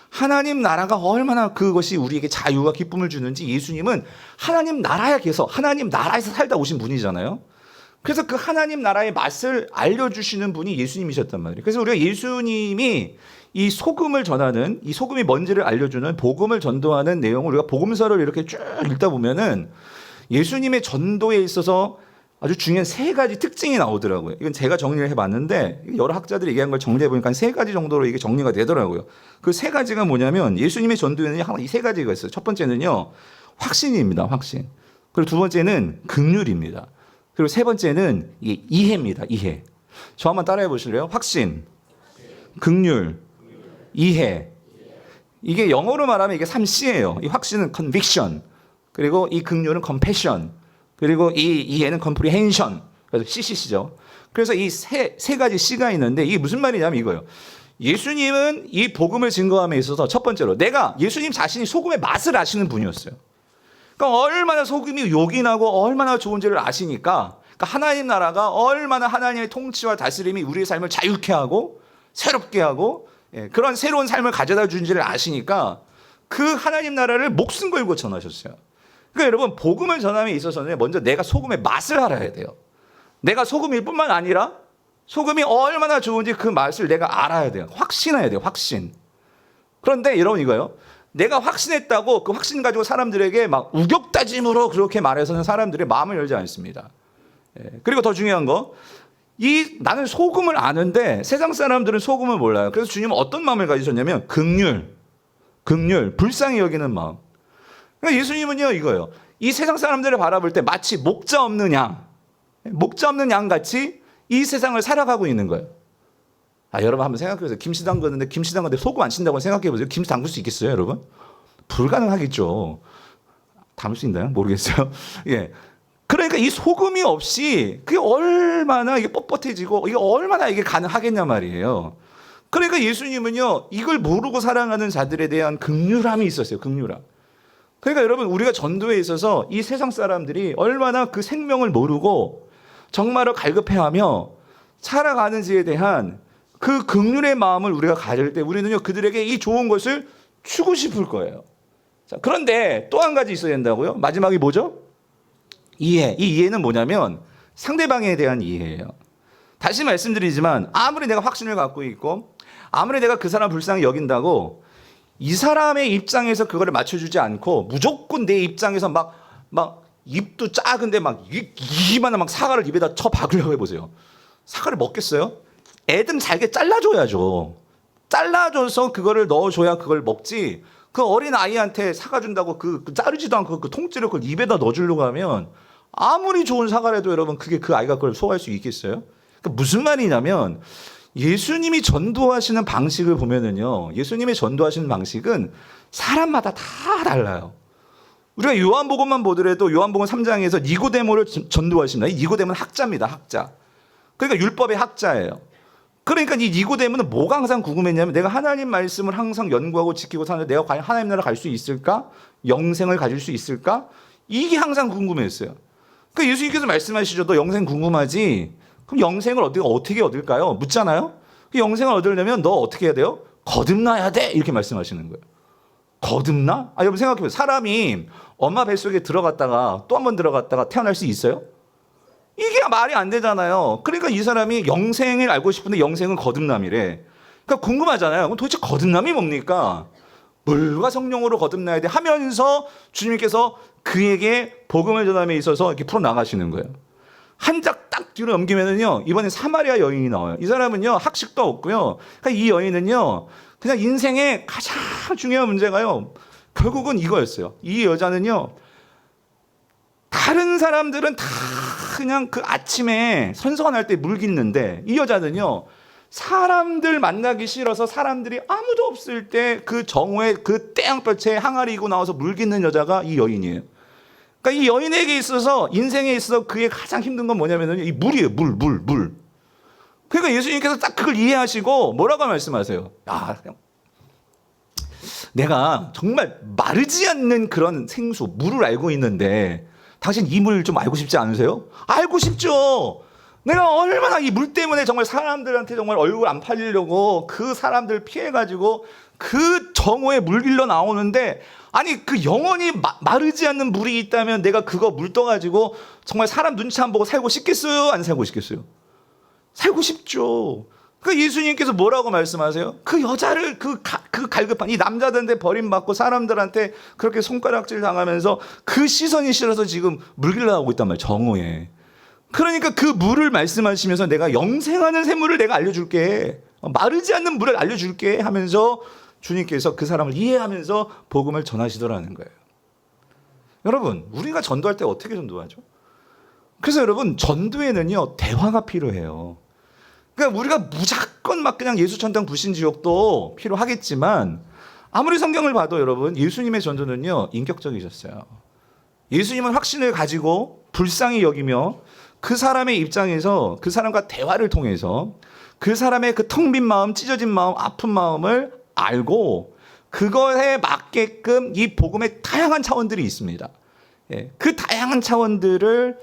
[SPEAKER 1] 하나님 나라가 얼마나 그것이 우리에게 자유와 기쁨을 주는지 예수님은 하나님 나라에서 하나님 나라에서 살다 오신 분이잖아요. 그래서 그 하나님 나라의 맛을 알려주시는 분이 예수님이셨단 말이에요. 그래서 우리가 예수님이 이 소금을 전하는 이 소금이 뭔지를 알려주는 복음을 전도하는 내용을 우리가 복음서를 이렇게 쭉 읽다 보면은 예수님의 전도에 있어서 아주 중요한 세 가지 특징이 나오더라고요. 이건 제가 정리를 해봤는데 여러 학자들이 얘기한 걸 정리해 보니까 세 가지 정도로 이게 정리가 되더라고요. 그 세 가지가 뭐냐면 예수님의 전도에는 이 세 가지가 있어요. 첫 번째는요 확신입니다. 확신. 그리고 두 번째는 긍휼입니다. 그리고 세 번째는 이해입니다. 이해. 저 한번 따라해 보실래요? 확신, 긍휼, 이해. 이게 영어로 말하면 이게 3C예요. 이 확신은 conviction, 그리고 이 긍휼은 compassion, 그리고 이 이해는 comprehension. 그래서 CCC죠. 그래서 이 세 가지 C가 있는데 이게 무슨 말이냐면 이거예요. 예수님은 이 복음을 증거함에 있어서 첫 번째로 예수님 자신이 소금의 맛을 아시는 분이었어요. 그러니까 얼마나 소금이 요긴하고 얼마나 좋은지를 아시니까 그러니까 하나님 나라가 얼마나 하나님의 통치와 다스림이 우리의 삶을 자유케 하고 새롭게 하고 그런 새로운 삶을 가져다 주는지를 아시니까 그 하나님 나라를 목숨 걸고 전하셨어요. 그러니까 여러분 복음을 전함에 있어서는 먼저 내가 소금의 맛을 알아야 돼요. 내가 소금일 뿐만 아니라 소금이 얼마나 좋은지 그 맛을 내가 알아야 돼요. 확신해야 돼요. 확신. 그런데 여러분 이거요. 내가 확신했다고 그 확신 가지고 사람들에게 막 우격다짐으로 그렇게 말해서는 사람들의 마음을 열지 않습니다. 그리고 더 중요한 거, 나는 소금을 아는데 세상 사람들은 소금을 몰라요. 그래서 주님은 어떤 마음을 가지셨냐면 긍휼, 불쌍히 여기는 마음. 그러니까 예수님은요 이거예요. 이 세상 사람들을 바라볼 때 마치 목자 없는 양 같이 이 세상을 살아가고 있는 거예요. 여러분 한번 생각해 보세요. 김치 담그는데 소금 안 친다고 생각해 보세요. 김치 담글 수 있겠어요, 여러분? 불가능하겠죠. 담을 수 있나요? 모르겠어요. 예. 그러니까 이 소금이 없이 그게 얼마나 이게 뻣뻣해지고 이게 얼마나 이게 가능하겠냐 말이에요. 그러니까 예수님은요 이걸 모르고 살아가는 자들에 대한 긍휼함이 있었어요. 긍휼함. 그러니까 여러분 우리가 전도에 있어서 이 세상 사람들이 얼마나 그 생명을 모르고 정말로 갈급해하며 살아가는지에 대한 그 긍휼의 마음을 우리가 가질 때 우리는요 그들에게 이 좋은 것을 주고 싶을 거예요. 자, 그런데 또 한 가지 있어야 된다고요. 마지막이 뭐죠? 이해. 이 이해는 뭐냐면 상대방에 대한 이해예요. 다시 말씀드리지만 아무리 내가 확신을 갖고 있고 아무리 내가 그 사람 불쌍히 여긴다고 이 사람의 입장에서 그거를 맞춰주지 않고 무조건 내 입장에서 막 입도 작은데 이만한 사과를 입에다 쳐 박으려고 해보세요. 사과를 먹겠어요? 애들은 잘게 잘라줘야죠. 잘라줘서 그거를 넣어줘야 그걸 먹지. 그 어린 아이한테 사과 준다고 그 자르지도 않고 그 통째로 그걸 입에다 넣어주려고 하면 아무리 좋은 사과라도 여러분 그게 그 아이가 그걸 소화할 수 있겠어요? 그러니까 무슨 말이냐면 예수님이 전도하시는 방식을 보면은요. 예수님의 전도하시는 방식은 사람마다 다 달라요. 우리가 요한복음만 보더라도 요한복음 3장에서 니고데모를 전도하십니다. 이 니고데모는 학자입니다. 학자. 그러니까 율법의 학자예요. 그러니까 이 니고데모는 뭐가 항상 궁금했냐면 내가 하나님 말씀을 항상 연구하고 지키고 사는데 내가 과연 하나님 나라 갈 수 있을까? 영생을 가질 수 있을까? 이게 항상 궁금했어요. 그러니까 예수님께서 말씀하시죠. 너 영생 궁금하지? 그럼 영생을 어떻게 얻을까요? 묻잖아요. 그 영생을 얻으려면 너 어떻게 해야 돼요? 거듭나야 돼. 이렇게 말씀하시는 거예요. 거듭나? 여러분 생각해보세요. 사람이 엄마 뱃속에 들어갔다가 또 한 번 들어갔다가 태어날 수 있어요? 이게 말이 안 되잖아요. 그러니까 이 사람이 영생을 알고 싶은데 영생은 거듭남이래. 그러니까 궁금하잖아요. 그럼 도대체 거듭남이 뭡니까? 물과 성령으로 거듭나야 돼 하면서 주님께서 그에게 복음을 전함에 있어서 이렇게 풀어나가시는 거예요. 한 장 딱 뒤로 넘기면은요, 이번엔 사마리아 여인이 나와요. 이 사람은요, 학식도 없고요. 그러니까 이 여인은요, 그냥 인생의 가장 중요한 문제가요, 결국은 이거였어요. 이 여자는요, 다른 사람들은 다 그냥 그 아침에 선선할 때 물 깃는데, 이 여자는요, 사람들 만나기 싫어서 사람들이 아무도 없을 때 그 정오에 그 태양볕에 항아리 이고 나와서 물 깃는 여자가 이 여인이에요. 그러니까 이 여인에게 있어서 인생에 있어서 그의 가장 힘든 건 뭐냐면은 이 물이에요. 물. 그러니까 예수님께서 딱 그걸 이해하시고 뭐라고 말씀하세요? 내가 정말 마르지 않는 그런 생수, 물을 알고 있는데 당신 이 물 좀 알고 싶지 않으세요? 알고 싶죠. 내가 얼마나 이 물 때문에 정말 사람들한테 정말 얼굴 안 팔리려고 그 사람들 피해가지고 그 정오에 물 길러 나오는데, 아니 그 영원히 마르지 않는 물이 있다면 내가 그거 물 떠가지고 정말 사람 눈치 안 보고 살고 싶겠어요? 안 살고 싶겠어요? 살고 싶죠. 그 예수님께서 뭐라고 말씀하세요? 그 여자를 그 갈급한 이 남자들한테 버림받고 사람들한테 그렇게 손가락질 당하면서 그 시선이 싫어서 지금 물 길러 나오고 있단 말이에요. 정오에. 그러니까 그 물을 말씀하시면서 내가 영생하는 샘물을 내가 알려줄게, 마르지 않는 물을 알려줄게 하면서 주님께서 그 사람을 이해하면서 복음을 전하시더라는 거예요. 여러분, 우리가 전도할 때 어떻게 전도하죠? 그래서 여러분, 전도에는요 대화가 필요해요. 그러니까 우리가 무조건 막 그냥 예수 천당 불신 지옥도 필요하겠지만, 아무리 성경을 봐도 여러분 예수님의 전도는요 인격적이셨어요. 예수님은 확신을 가지고 불쌍히 여기며 그 사람의 입장에서 그 사람과 대화를 통해서 그 사람의 그 텅 빈 마음, 찢어진 마음, 아픈 마음을 알고 그거에 맞게끔 이 복음의 다양한 차원들이 있습니다. 그 다양한 차원들을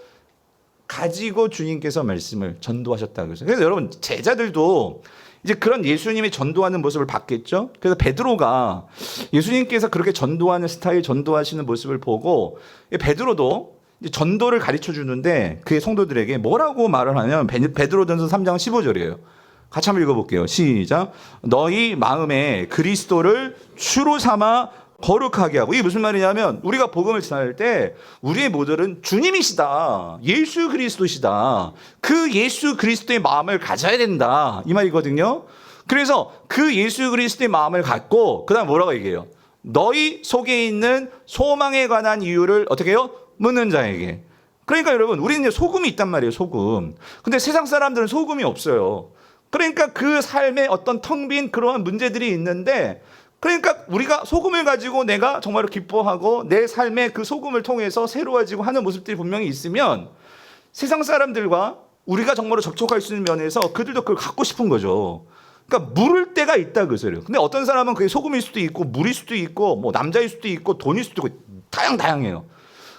[SPEAKER 1] 가지고 주님께서 말씀을 전도하셨다고 해서. 그래서 여러분 제자들도 이제 그런 예수님이 전도하는 모습을 봤겠죠. 그래서 베드로가 예수님께서 그렇게 전도하는 스타일, 전도하시는 모습을 보고 베드로도 이제 전도를 가르쳐 주는데 그의 성도들에게 뭐라고 말을 하냐면 베드로전서 3장 15절이에요. 같이 한번 읽어볼게요. 시작. 너희 마음에 그리스도를 주로 삼아 거룩하게 하고. 이게 무슨 말이냐면 우리가 복음을 전할 때 우리의 모델은 주님이시다, 예수 그리스도시다, 그 예수 그리스도의 마음을 가져야 된다, 이 말이거든요. 그래서 그 예수 그리스도의 마음을 갖고 그 다음 뭐라고 얘기해요? 너희 속에 있는 소망에 관한 이유를 어떻게 해요? 묻는 자에게. 그러니까 여러분 우리는 이제 소금이 있단 말이에요. 소금. 근데 세상 사람들은 소금이 없어요. 그러니까 그 삶에 어떤 텅 빈 그러한 문제들이 있는데, 그러니까 우리가 소금을 가지고 내가 정말로 기뻐하고 내 삶의 그 소금을 통해서 새로워지고 하는 모습들이 분명히 있으면 세상 사람들과 우리가 정말로 접촉할 수 있는 면에서 그들도 그걸 갖고 싶은 거죠. 그러니까 물을 때가 있다 그 소리예요. 근데 어떤 사람은 그게 소금일 수도 있고 물일 수도 있고 뭐 남자일 수도 있고 돈일 수도 있고 다양해요.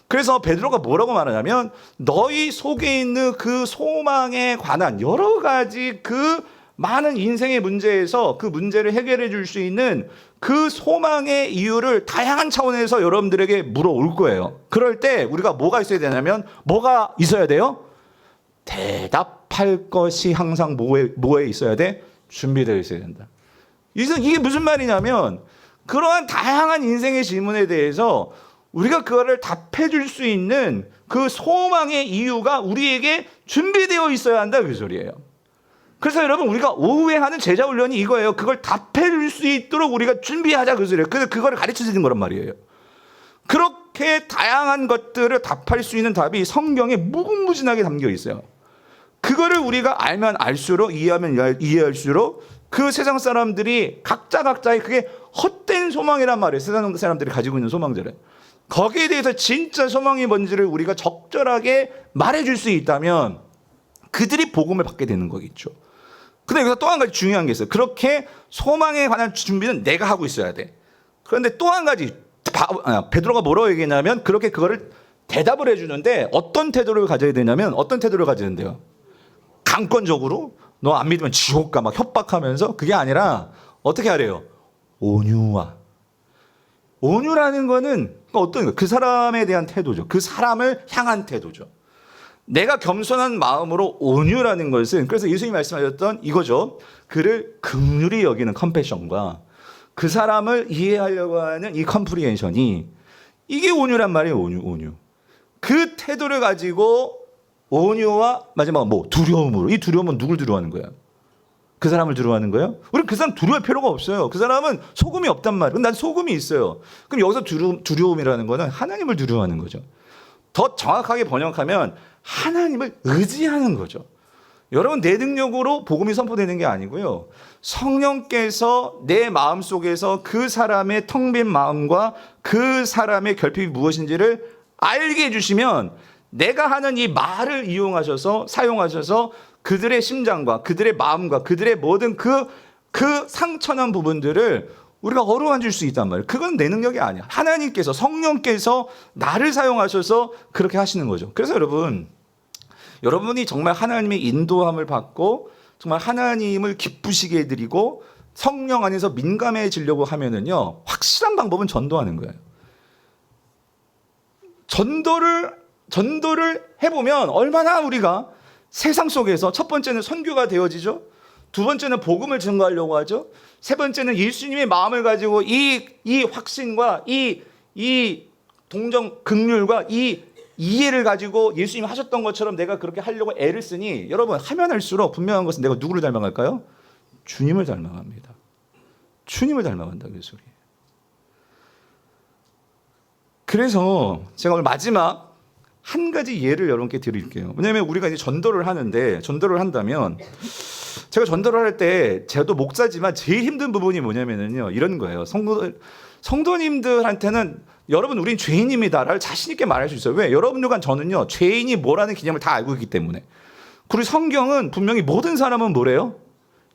[SPEAKER 1] 그래서 베드로가 뭐라고 말하냐면 너희 속에 있는 그 소망에 관한 여러 가지 그 많은 인생의 문제에서 그 문제를 해결해 줄 수 있는 그 소망의 이유를 다양한 차원에서 여러분들에게 물어올 거예요. 그럴 때 우리가 뭐가 있어야 되냐면 뭐가 있어야 돼요? 대답할 것이 항상 뭐에 있어야 돼? 준비되어 있어야 된다. 이게 무슨 말이냐면 그러한 다양한 인생의 질문에 대해서 우리가 그거를 답해 줄 수 있는 그 소망의 이유가 우리에게 준비되어 있어야 한다 그 소리예요. 그래서 여러분 우리가 오후에 하는 제자 훈련이 이거예요. 그걸 답해 줄 수 있도록 우리가 준비하자 그 소리예요. 그래서 그거를 가르쳐 주는 거란 말이에요. 그렇게 다양한 것들을 답할 수 있는 답이 성경에 무궁무진하게 담겨 있어요. 그거를 우리가 알면 알수록, 이해하면 이해할수록 그 세상 사람들이 각자의 그게 헛된 소망이란 말이에요. 세상 사람들이 가지고 있는 소망들은. 거기에 대해서 진짜 소망이 뭔지를 우리가 적절하게 말해줄 수 있다면 그들이 복음을 받게 되는 거겠죠. 근데 여기서 또 한 가지 중요한 게 있어요. 그렇게 소망에 관한 준비는 내가 하고 있어야 돼. 그런데 또 한 가지 베드로가 뭐라고 얘기했냐면 그렇게 그거를 대답을 해주는데 어떤 태도를 가져야 되냐면 어떤 태도를 가지는데요. 강권적으로 너 안 믿으면 지옥 가 막 협박하면서 그게 아니라 어떻게 하래요? 온유라는 거는 어떤 거예요? 그 사람에 대한 태도죠. 그 사람을 향한 태도죠. 내가 겸손한 마음으로 온유라는 것은 그래서 예수님이 말씀하셨던 이거죠. 그를 긍휼히 여기는 컴패션과 그 사람을 이해하려고 하는 이 컴프리hen션이 이게 온유란 말이에요. 온유. 그 태도를 가지고 온유와 마지막 두려움으로. 이 두려움은 누굴 두려워하는 거야? 그 사람을 두려워하는 거예요? 우리 그 사람 두려워할 필요가 없어요. 그 사람은 소금이 없단 말이에요. 난 소금이 있어요. 그럼 여기서 두려움이라는 거는 하나님을 두려워하는 거죠. 더 정확하게 번역하면 하나님을 의지하는 거죠. 여러분 내 능력으로 복음이 선포되는 게 아니고요. 성령께서 내 마음속에서 그 사람의 텅 빈 마음과 그 사람의 결핍이 무엇인지를 알게 해주시면 내가 하는 이 말을 이용하셔서 사용하셔서 그들의 심장과 그들의 마음과 그들의 모든 그 상처난 부분들을 우리가 어루만질 수 있단 말이에요. 그건 내 능력이 아니야. 하나님께서 성령께서 나를 사용하셔서 그렇게 하시는 거죠. 그래서 여러분이 정말 하나님의 인도함을 받고 정말 하나님을 기쁘시게 해드리고 성령 안에서 민감해지려고 하면은요, 확실한 방법은 전도하는 거예요. 전도를 해보면 얼마나 우리가 세상 속에서 첫 번째는 선교가 되어지죠. 두 번째는 복음을 증거하려고 하죠. 세 번째는 예수님의 마음을 가지고 이 확신과 이 동정 긍휼과 이 이해를 가지고 예수님이 하셨던 것처럼 내가 그렇게 하려고 애를 쓰니 여러분 하면 할수록 분명한 것은 내가 누구를 닮아갈까요? 주님을 닮아갑니다. 주님을 닮아간다 그 소리예요. 그래서 제가 오늘 마지막 한 가지 예를 여러분께 드릴게요. 왜냐하면 우리가 이제 전도를 하는데 전도를 한다면 제가 전도를 할 때 저도 목사지만 제일 힘든 부분이 뭐냐면요 이런 거예요. 성도님들한테는 여러분 우린 죄인입니다를 자신 있게 말할 수 있어요. 왜? 여러분들과 저는요 죄인이 뭐라는 개념을 다 알고 있기 때문에. 그리고 성경은 분명히 모든 사람은 뭐래요?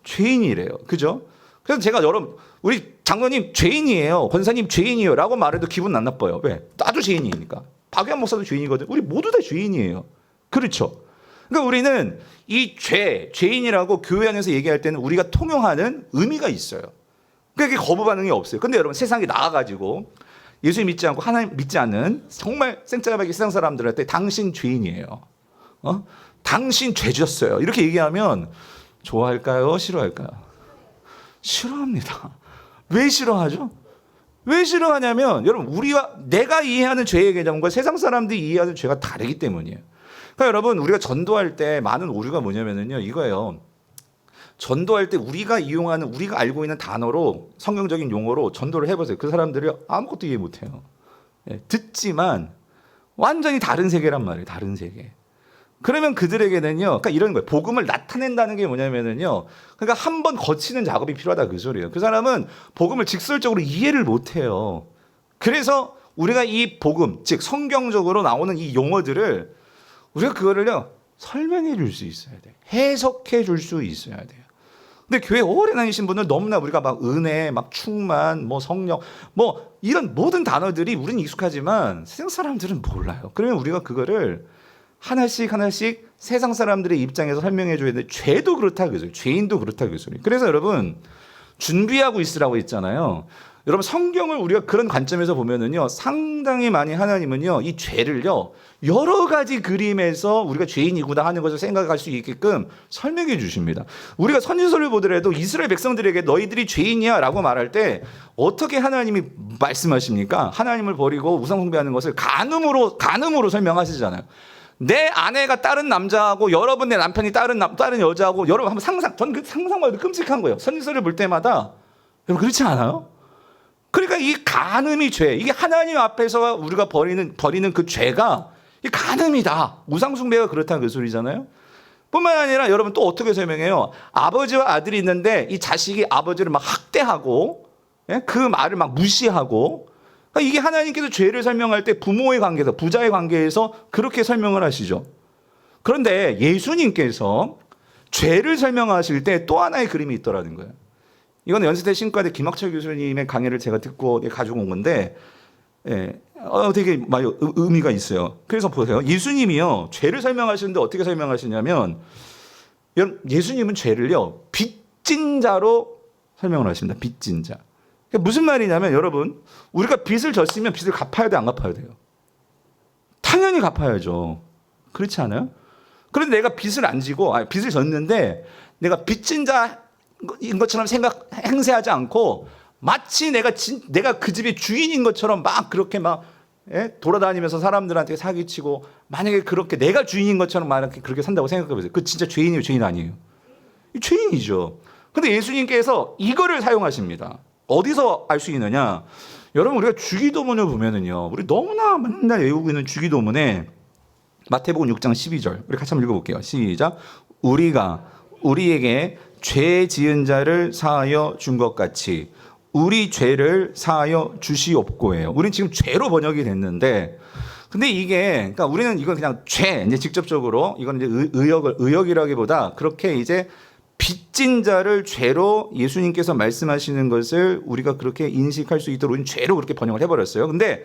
[SPEAKER 1] 죄인이래요. 그죠? 그래서 제가 여러분 우리 장로님 죄인이에요. 권사님 죄인이에요 라고 말해도 기분 안 나빠요. 왜? 나도 죄인이니까. 박유한 목사도 죄인이거든. 우리 모두 다 죄인이에요. 그렇죠? 그러니까 우리는 이 죄인이라고 교회 안에서 얘기할 때는 우리가 통용하는 의미가 있어요. 그러니까 거부 반응이 없어요. 근데 여러분 세상에 나가가지고 예수 믿지 않고 하나님 믿지 않는 정말 생짜하게 세상 사람들한테 당신 죄인이에요. 당신 죄졌어요. 이렇게 얘기하면 좋아할까요? 싫어할까요? 싫어합니다. 왜 싫어하죠? 왜 싫어하냐면 여러분 내가 이해하는 죄의 개념과 세상 사람들이 이해하는 죄가 다르기 때문이에요. 그러니까 여러분 우리가 전도할 때 많은 오류가 뭐냐면요 이거예요. 전도할 때 우리가 알고 있는 단어로 성경적인 용어로 전도를 해보세요. 그 사람들이 아무것도 이해 못해요. 듣지만 완전히 다른 세계란 말이에요. 다른 세계. 그러면 그들에게는요, 그러니까 이런 거예요. 복음을 나타낸다는 게 뭐냐면은요, 그러니까 한 번 거치는 작업이 필요하다 그 소리예요. 그 사람은 복음을 직설적으로 이해를 못해요. 그래서 우리가 이 복음, 즉 성경적으로 나오는 이 용어들을 우리가 그거를요 설명해 줄 수 있어야 돼. 해석해 줄 수 있어야 돼요. 근데 교회 오래 다니신 분은 너무나 우리가 막 은혜, 막 충만, 뭐 성령, 뭐 이런 모든 단어들이 우리는 익숙하지만 세상 사람들은 몰라요. 그러면 우리가 그거를 하나씩 세상 사람들의 입장에서 설명해 줘야 되는데 죄도 그렇다 그죠? 죄인도 그렇다 그 소리. 그래서 여러분 준비하고 있으라고 했잖아요. 여러분 성경을 우리가 그런 관점에서 보면은요 상당히 많이 하나님은요 이 죄를요 여러 가지 그림에서 우리가 죄인이구나 하는 것을 생각할 수 있게끔 설명해 주십니다. 우리가 선지서를 보더라도 이스라엘 백성들에게 너희들이 죄인이야 라고 말할 때 어떻게 하나님이 말씀하십니까? 하나님을 버리고 우상 숭배하는 것을 간음으로 설명하시잖아요. 내 아내가 다른 남자하고 여러분 내 남편이 다른 여자하고 여러분 한번 전 그 상상만 해도 끔찍한 거예요. 선지서를 볼 때마다 여러분 그렇지 않아요? 그러니까 이 간음이 죄, 이게 하나님 앞에서 우리가 버리는 그 죄가 이 간음이다. 우상숭배가 그렇다 그 소리잖아요. 뿐만 아니라 여러분 또 어떻게 설명해요? 아버지와 아들이 있는데 이 자식이 아버지를 막 학대하고 그 말을 막 무시하고 그러니까 이게 하나님께서 죄를 설명할 때 부모의 관계에서 부자의 관계에서 그렇게 설명을 하시죠. 그런데 예수님께서 죄를 설명하실 때 또 하나의 그림이 있더라는 거예요. 이건 연세대 신과대 김학철 교수님의 강의를 제가 듣고 가지고 온 건데 되게 많이 의미가 있어요. 그래서 보세요. 예수님이요 죄를 설명하시는데 어떻게 설명하시냐면 예수님은 죄를요 빚진 자로 설명을 하십니다. 빚진 자. 그러니까 무슨 말이냐면 여러분 우리가 빚을 졌으면 빚을 갚아야 돼 안 갚아야 돼요? 당연히 갚아야죠. 그렇지 않아요? 그런데 내가 빚을 안 지고 빚을 졌는데 내가 빚진 자인 것처럼 행세하지 않고 마치 내가 그 집의 주인인 것처럼 막 그렇게 막 돌아다니면서 사람들한테 사기치고 만약에 그렇게 내가 주인인 것처럼 막 그렇게 산다고 생각해 보세요. 그 진짜 죄인이에요, 죄인 아니에요? 죄인이죠. 근데 예수님께서 이거를 사용하십니다. 어디서 알 수 있느냐? 여러분 우리가 주기도문을 보면은요, 우리 너무나 맨날 외우고 있는 주기도문에 마태복음 6장 12절 우리 같이 한번 읽어볼게요. 시작. 우리가 우리에게 죄 지은 자를 사하여 준 것 같이 우리 죄를 사하여 주시옵고예요. 우리는 지금 죄로 번역이 됐는데, 근데 이게 그러니까 우리는 이건 그냥 죄 이제 직접적으로 이건 이제 의역이라기보다 그렇게 이제 빚진 자를 죄로 예수님께서 말씀하시는 것을 우리가 그렇게 인식할 수 있도록 우리는 죄로 그렇게 번역을 해버렸어요. 근데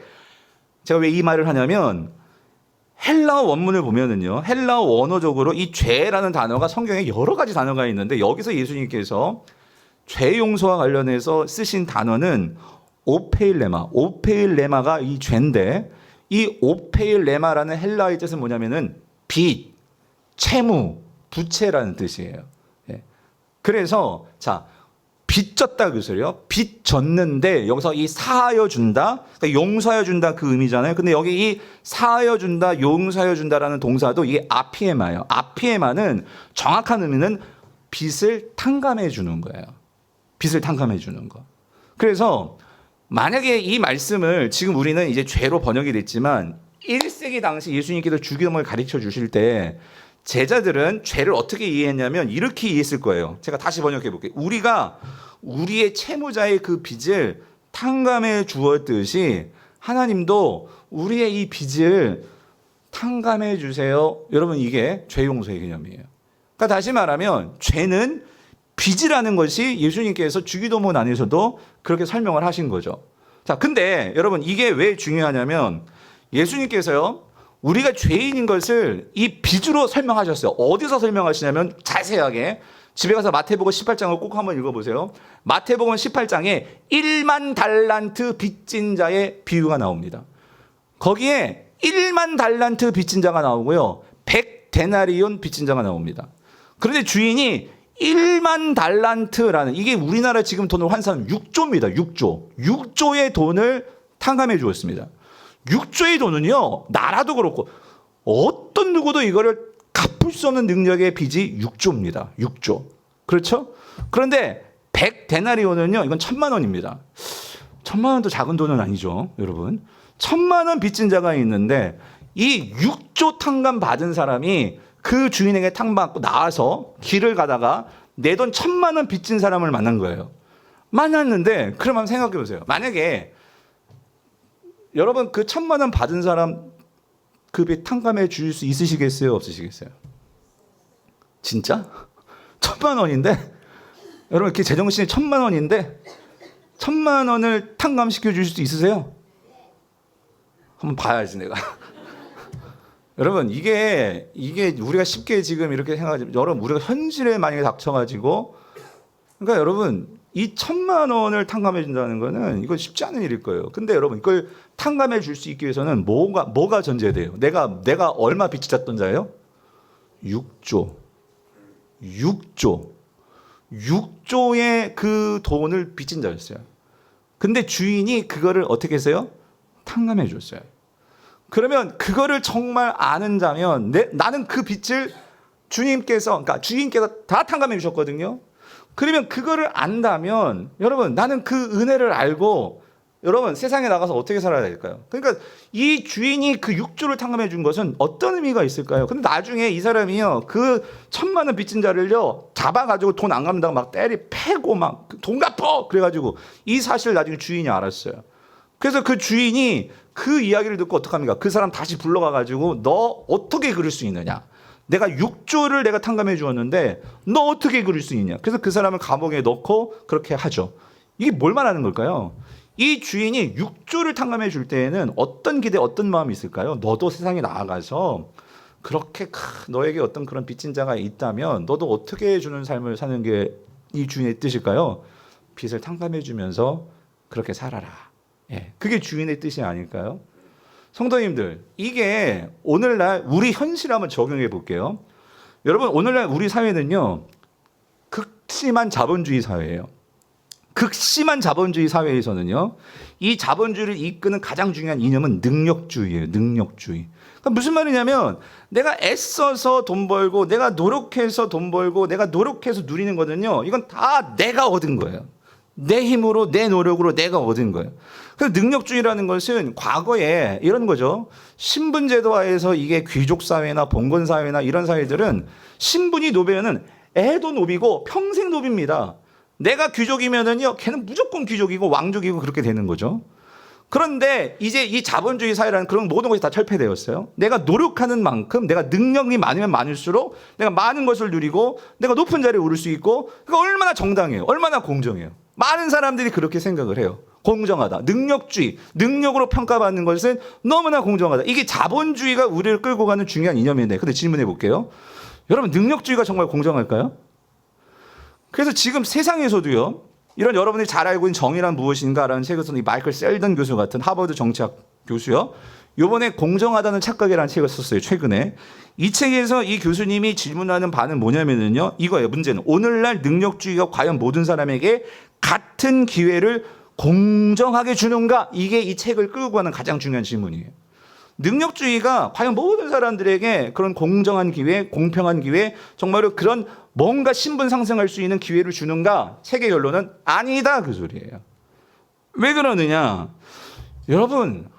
[SPEAKER 1] 제가 왜 이 말을 하냐면 헬라어 원문을 보면은요, 헬라어 원어적으로 이 죄라는 단어가 성경에 여러 가지 단어가 있는데 여기서 예수님께서 죄 용서와 관련해서 쓰신 단어는 오페일레마가 이 죄인데, 이 오페일레마라는 헬라어의 뜻은 뭐냐면은 빚, 채무, 부채라는 뜻이에요. 예. 그래서 자, 빚졌다 그 소리요. 빚졌는데 여기서 이 사하여 준다, 그러니까 용서하여 준다 그 의미잖아요. 근데 여기 이 사하여 준다, 용서하여 준다라는 동사도 이게 아피에마예요. 아피에마는 정확한 의미는 빚을 탕감해 주는 거예요. 빚을 탕감해 주는 거. 그래서 만약에 이 말씀을 지금 우리는 이제 죄로 번역이 됐지만 1세기 당시 예수님께서 주기도문을 가르쳐 주실 때 제자들은 죄를 어떻게 이해했냐면 이렇게 이해했을 거예요. 제가 다시 번역해 볼게요. 우리가 우리의 채무자의 그 빚을 탕감해 주었듯이 하나님도 우리의 이 빚을 탕감해 주세요. 여러분, 이게 죄 용서의 개념이에요. 그러니까 다시 말하면 죄는 빚이라는 것이 예수님께서 주기도문 안에서도 그렇게 설명을 하신 거죠. 자, 근데 여러분, 이게 왜 중요하냐면 예수님께서요, 우리가 죄인인 것을 이 빚으로 설명하셨어요. 어디서 설명하시냐면 자세하게 집에 가서 마태복음 18장을 꼭 한번 읽어보세요. 마태복음 18장에 1만 달란트 빚진 자의 비유가 나옵니다. 거기에 1만 달란트 빚진 자가 나오고요, 100데나리온 빚진 자가 나옵니다. 그런데 주인이 1만 달란트라는, 이게 우리나라 지금 돈으로 환산하면 6조입니다. 6조의 돈을 탕감해 주었습니다. 6조의 돈은요, 나라도 그렇고 어떤 누구도 이거를 갚을 수 없는 능력의 빚이 6조입니다. 6조. 그렇죠? 그런데 100데나리온은요, 이건 1,000만 원입니다. 1,000만 원도 작은 돈은 아니죠, 여러분. 1,000만 원 빚진 자가 있는데 이 6조 탕감 받은 사람이 그 주인에게 탕감받고 나와서 길을 가다가 내 돈 1,000만 원 빚진 사람을 만난 거예요. 만났는데 그러면 생각해 보세요. 만약에 여러분 그 1,000만 원 받은 사람 그 빚 탕감해 줄 수 있으시겠어요? 없으시겠어요? 진짜? 1,000만 원인데 여러분 그 제정신이 1,000만 원인데 1,000만 원을 탕감시켜 줄 수 있으세요? 한번 봐야지 내가. 여러분 이게 우리가 쉽게 지금 이렇게 생각하지, 여러분 우리가 현실에 만약에 닥쳐가지고, 그러니까 여러분 이 1,000만 원을 탕감해 준다는 거는 이건 쉽지 않은 일일 거예요. 근데 여러분 이걸 탕감해 줄 수 있기 위해서는 뭐가 전제돼요? 내가 얼마 빚이 졌던 자예요? 6조의 그 돈을 빚진 자였어요. 근데 주인이 그거를 어떻게 했어요? 탕감해 줬어요. 그러면 그거를 정말 아는 자면 나는 그 빚을 주님께서 다 탕감해 주셨거든요. 그러면 그거를 안다면 여러분 나는 그 은혜를 알고 여러분 세상에 나가서 어떻게 살아야 될까요? 그러니까 이 주인이 그 6조를 탕감해 준 것은 어떤 의미가 있을까요? 근데 나중에 이 사람이요, 그 1,000만 원 빚진 자를요 잡아가지고 돈 안 갚는다고 막 패고 막 돈 갚어 그래가지고 이 사실을 나중에 주인이 알았어요. 그래서 그 주인이 그 이야기를 듣고 어떡합니까? 그 사람 다시 불러가가지고 너 어떻게 그럴 수 있느냐? 내가 6조를 내가 탕감해 주었는데 너 어떻게 그럴 수 있냐? 그래서 그 사람을 감옥에 넣고 그렇게 하죠. 이게 뭘 말하는 걸까요? 이 주인이 6조를 탕감해 줄 때에는 어떤 기대, 어떤 마음이 있을까요? 너도 세상에 나아가서 그렇게 너에게 어떤 그런 빚진 자가 있다면 너도 어떻게 해주는 삶을 사는 게 이 주인의 뜻일까요? 빚을 탕감해 주면서 그렇게 살아라. 예, 그게 주인의 뜻이 아닐까요? 성도님들, 이게 오늘날 우리 현실 한번 적용해 볼게요. 여러분, 오늘날 우리 사회는요, 극심한 자본주의 사회예요. 극심한 자본주의 사회에서는요, 이 자본주의를 이끄는 가장 중요한 이념은 능력주의예요. 능력주의. 그러니까 무슨 말이냐면 내가 애써서 돈 벌고 내가 노력해서 돈 벌고 내가 노력해서 누리는 거는요, 이건 다 내가 얻은 거예요. 내 힘으로 내 노력으로 내가 얻은 거예요. 그래서 능력주의라는 것은 과거에 이런 거죠. 신분제도화에서 이게 귀족사회나 봉건사회나 이런 사회들은 신분이 노비면은 애도 노비고 평생 노비입니다. 내가 귀족이면은요, 걔는 무조건 귀족이고 왕족이고 그렇게 되는 거죠. 그런데 이제 이 자본주의 사회라는 그런 모든 것이 다 철폐되었어요. 내가 노력하는 만큼 내가 능력이 많으면 많을수록 내가 많은 것을 누리고 내가 높은 자리에 오를 수 있고 그러니까 얼마나 정당해요. 얼마나 공정해요. 많은 사람들이 그렇게 생각을 해요. 공정하다. 능력주의. 능력으로 평가받는 것은 너무나 공정하다. 이게 자본주의가 우리를 끌고 가는 중요한 이념인데 근데 질문해 볼게요. 여러분 능력주의가 정말 공정할까요? 그래서 지금 세상에서도요. 이런 여러분들이 잘 알고 있는 정의란 무엇인가라는 책을 쓴 이 마이클 셀던 교수 같은 하버드 정치학 교수요. 요번에 공정하다는 착각이라는 책을 썼어요. 최근에. 이 책에서 이 교수님이 질문하는 바는 뭐냐면요. 이거예요. 문제는 오늘날 능력주의가 과연 모든 사람에게 같은 기회를 공정하게 주는가? 이게 이 책을 끌고 가는 가장 중요한 질문이에요. 능력주의가 과연 모든 사람들에게 그런 공정한 기회, 공평한 기회, 정말로 그런 뭔가 신분 상승할 수 있는 기회를 주는가? 책의 결론은 아니다 그 소리예요. 왜 그러느냐? 여러분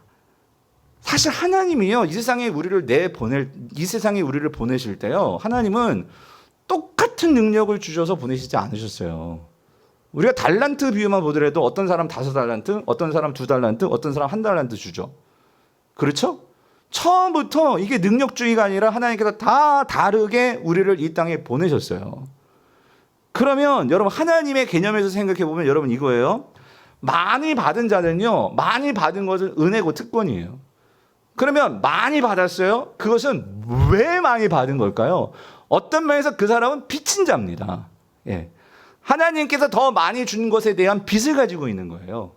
[SPEAKER 1] 사실 하나님이요 이 세상에 우리를 보내실 때요 하나님은 똑같은 능력을 주셔서 보내시지 않으셨어요. 우리가 달란트 비유만 보더라도 어떤 사람 5달란트, 어떤 사람 2달란트, 어떤 사람 1달란트 주죠. 그렇죠? 처음부터 이게 능력주의가 아니라 하나님께서 다 다르게 우리를 이 땅에 보내셨어요. 그러면 여러분 하나님의 개념에서 생각해 보면 여러분 이거예요. 많이 받은 자는요. 많이 받은 것은 은혜고 특권이에요. 그러면 많이 받았어요. 그것은 왜 많이 받은 걸까요? 어떤 면에서 그 사람은 빚진 자입니다. 예. 하나님께서 더 많이 준 것에 대한 빚을 가지고 있는 거예요.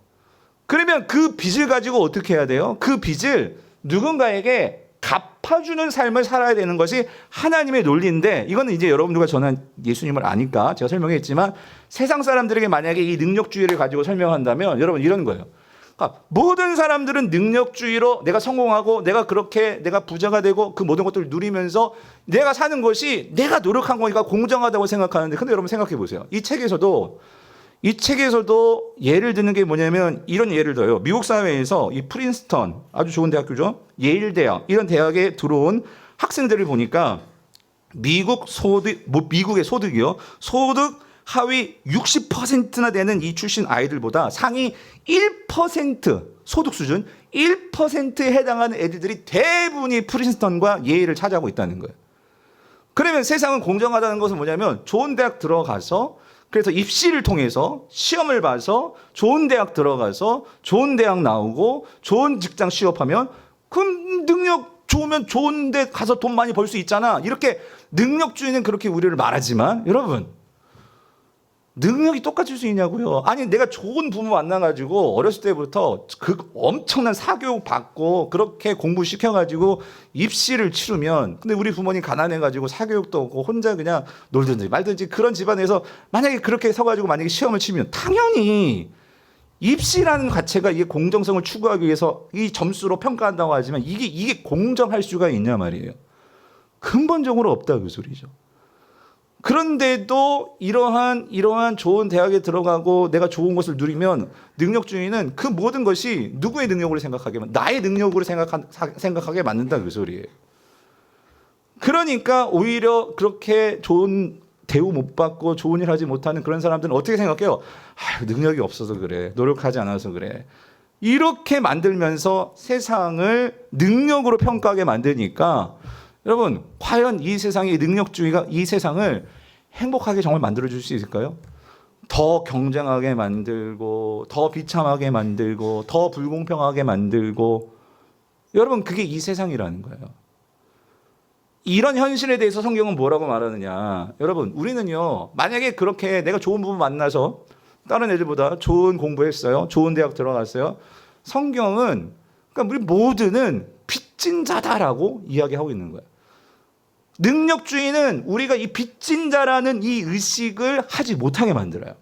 [SPEAKER 1] 그러면 그 빚을 가지고 어떻게 해야 돼요? 그 빚을 누군가에게 갚아주는 삶을 살아야 되는 것이 하나님의 논리인데 이거는 이제 여러분들과 저는 예수님을 아니까 제가 설명했지만 세상 사람들에게 만약에 이 능력주의를 가지고 설명한다면 여러분 이런 거예요. 그러니까 모든 사람들은 능력주의로 내가 성공하고 내가 부자가 되고 그 모든 것들을 누리면서 내가 사는 것이 내가 노력한 거니까 공정하다고 생각하는데 근데 여러분 생각해 보세요. 이 책에서도 예를 드는 게 뭐냐면 이런 예를 들어요. 미국 사회에서 이 프린스턴 아주 좋은 대학교죠. 예일 대학 이런 대학에 들어온 학생들을 보니까 미국의 소득이요. 소득 하위 60%나 되는 이 출신 아이들보다 상위 1% 소득 수준 1%에 해당하는 애들이 대부분이 프린스턴과 예일을 차지하고 있다는 거예요. 그러면 세상은 공정하다는 것은 뭐냐면 좋은 대학 들어가서 그래서 입시를 통해서 시험을 봐서 좋은 대학 들어가서 좋은 대학 나오고 좋은 직장 취업하면 그럼 능력 좋으면 좋은 데 가서 돈 많이 벌 수 있잖아. 이렇게 능력주의는 그렇게 우리를 말하지만 여러분 능력이 똑같을 수 있냐고요. 아니 내가 좋은 부모 만나가지고 어렸을 때부터 그 엄청난 사교육 받고 그렇게 공부시켜가지고 입시를 치르면 근데 우리 부모님 가난해가지고 사교육도 없고 혼자 그냥 놀든지 말든지 그런 집안에서 만약에 그렇게 서가지고 만약에 시험을 치면 당연히 입시라는 자체가 이게 공정성을 추구하기 위해서 이 점수로 평가한다고 하지만 이게 공정할 수가 있냐 말이에요. 근본적으로 없다 그 소리죠. 그런데도 이러한 좋은 대학에 들어가고 내가 좋은 것을 누리면 능력주의는 그 모든 것이 누구의 능력으로 생각하게 나의 능력으로 생각하게 만든다 그 소리예요. 그러니까 오히려 그렇게 좋은 대우 못 받고 좋은 일 하지 못하는 그런 사람들은 어떻게 생각해요? 능력이 없어서 그래. 노력하지 않아서 그래. 이렇게 만들면서 세상을 능력으로 평가하게 만드니까 여러분 과연 이 세상의 능력주의가 이 세상을 행복하게 정말 만들어줄 수 있을까요? 더 경쟁하게 만들고 더 비참하게 만들고 더 불공평하게 만들고 여러분 그게 이 세상이라는 거예요. 이런 현실에 대해서 성경은 뭐라고 말하느냐. 여러분 우리는요 만약에 그렇게 내가 좋은 부부 만나서 다른 애들보다 좋은 공부했어요. 좋은 대학 들어갔어요. 성경은 그러니까 우리 모두는 빚진 자다라고 이야기하고 있는 거예요. 능력주의는 우리가 이 빚진 자라는 이 의식을 하지 못하게 만들어요.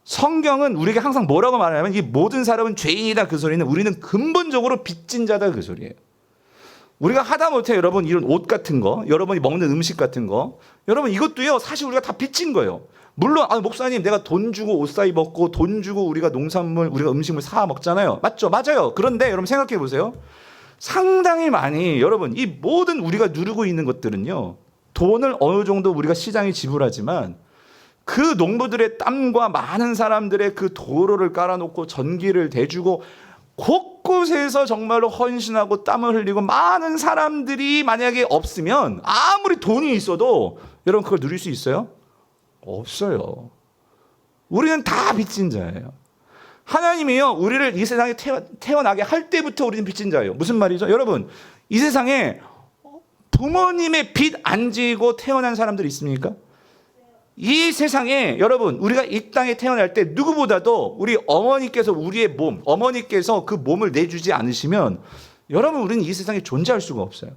[SPEAKER 1] 성경은 우리에게 항상 뭐라고 말하냐면 이 모든 사람은 죄인이다 그 소리는 우리는 근본적으로 빚진 자다 그 소리예요. 우리가 하다못해 여러분 이런 옷 같은 거, 여러분이 먹는 음식 같은 거, 여러분 이것도요 사실 우리가 다 빚진 거예요. 물론 목사님 내가 돈 주고 옷 사 입었고 돈 주고 우리가 농산물 우리가 음식물 사 먹잖아요. 맞죠? 맞아요. 그런데 여러분 생각해 보세요. 상당히 많이 여러분 이 모든 우리가 누리고 있는 것들은요 돈을 어느 정도 우리가 시장에 지불하지만 그 농부들의 땀과 많은 사람들의 그 도로를 깔아놓고 전기를 대주고 곳곳에서 정말로 헌신하고 땀을 흘리고 많은 사람들이 만약에 없으면 아무리 돈이 있어도 여러분 그걸 누릴 수 있어요? 없어요. 우리는 다 빚진 자예요. 하나님이요 우리를 이 세상에 태어나게 할 때부터 우리는 빚진 자예요. 무슨 말이죠? 여러분 이 세상에 부모님의 빚 안 지고 태어난 사람들 있습니까? 이 세상에 여러분 우리가 이 땅에 태어날 때 누구보다도 우리 어머니께서 우리의 몸, 어머니께서 그 몸을 내주지 않으시면 여러분 우리는 이 세상에 존재할 수가 없어요.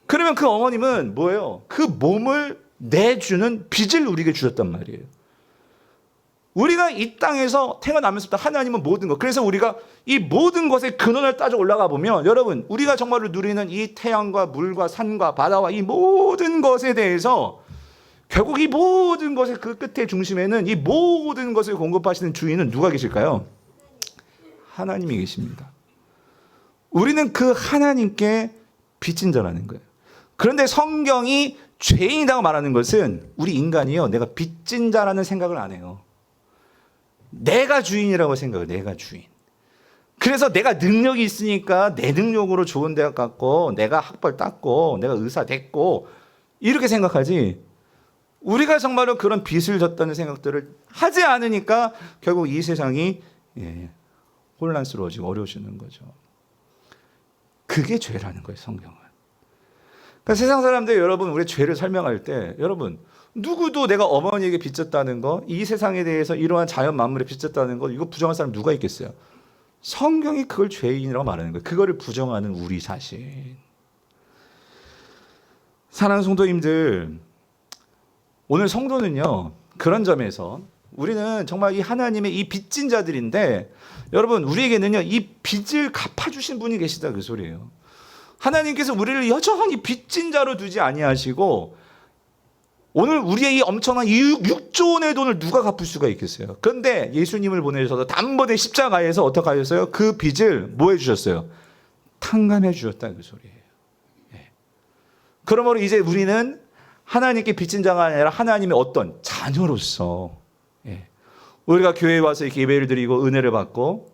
[SPEAKER 1] 그러면 그 어머님은 뭐예요? 그 몸을 내주는 빚을 우리에게 주셨단 말이에요. 우리가 이 땅에서 태어나면서부터 하나님은 모든 것, 그래서 우리가 이 모든 것의 근원을 따져 올라가 보면 여러분 우리가 정말로 누리는 이 태양과 물과 산과 바다와 이 모든 것에 대해서 결국 이 모든 것의 그 끝의 중심에는 이 모든 것을 공급하시는 주인은 누가 계실까요? 하나님이 계십니다. 우리는 그 하나님께 빚진 자라는 거예요. 그런데 성경이 죄인이라고 말하는 것은 우리 인간이요 내가 빚진 자라는 생각을 안 해요. 내가 주인이라고 생각해요. 내가 주인. 그래서 내가 능력이 있으니까 내 능력으로 좋은 대학 갔고 내가 학벌 땄고 내가 의사 됐고 이렇게 생각하지, 우리가 정말로 그런 빚을 졌다는 생각들을 하지 않으니까 결국 이 세상이 혼란스러워지고 어려워지는 거죠. 그게 죄라는 거예요, 성경은. 그러니까 세상 사람들 여러분 우리 죄를 설명할 때 여러분 누구도 내가 어머니에게 빚졌다는 거, 이 세상에 대해서 이러한 자연 만물에 빚졌다는 거 이거 부정할 사람 누가 있겠어요? 성경이 그걸 죄인이라고 말하는 거예요. 그거를 부정하는 우리 자신. 사랑하는 성도님들, 오늘 성도는요 그런 점에서 우리는 정말 이 하나님의 이 빚진 자들인데 여러분 우리에게는요 이 빚을 갚아주신 분이 계시다 그 소리예요. 하나님께서 우리를 여전히 빚진 자로 두지 아니하시고 오늘 우리의 이 엄청난 6조 원의 돈을 누가 갚을 수가 있겠어요? 그런데 예수님을 보내셔서 단번에 십자가에서 어떻게 하셨어요? 그 빚을 뭐 해주셨어요? 탕감해 주셨다 그 소리예요. 그러므로 이제 우리는 하나님께 빚진 자가 아니라 하나님의 어떤 자녀로서 우리가 교회에 와서 이렇게 예배를 드리고 은혜를 받고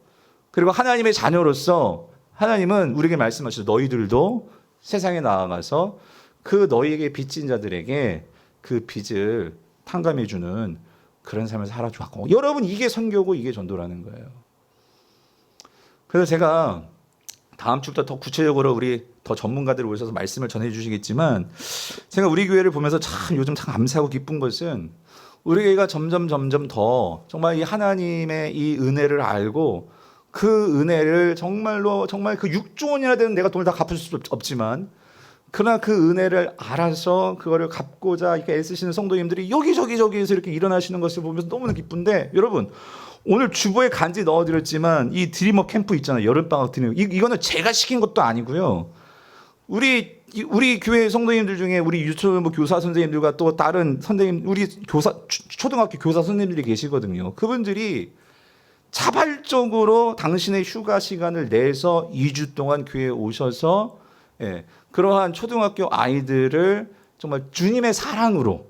[SPEAKER 1] 그리고 하나님의 자녀로서 하나님은 우리에게 말씀하셔서 너희들도 세상에 나아가서 그 너희에게 빚진 자들에게 그 빚을 탕감해 주는 그런 삶을 살아주고, 여러분 이게 선교고 이게 전도라는 거예요. 그래서 제가 다음 주부터 더 구체적으로 우리 더 전문가들 오셔서 말씀을 전해 주시겠지만 제가 우리 교회를 보면서 참 요즘 참 감사하고 기쁜 것은 우리 교회가 점점 더 정말 이 하나님의 이 은혜를 알고 그 은혜를 정말로 정말 그 6조 원이나 되는 내가 돈을 다 갚을 수 없지만 그러나 그 은혜를 알아서 그거를 갚고자 이렇게 애쓰시는 성도님들이 여기저기에서 이렇게 일어나시는 것을 보면서 너무나 기쁜데, 여러분 오늘 주보에 간지 넣어드렸지만 이 드리머 캠프 있잖아요. 여름방학 드리머. 이거는 제가 시킨 것도 아니고요. 우리 교회 성도님들 중에 우리 유초부 교사 선생님들과 또 다른 선생님, 우리 초등학교 교사 선생님들이 계시거든요. 그분들이 자발적으로 당신의 휴가 시간을 내서 2주 동안 교회에 오셔서 그러한 초등학교 아이들을 정말 주님의 사랑으로,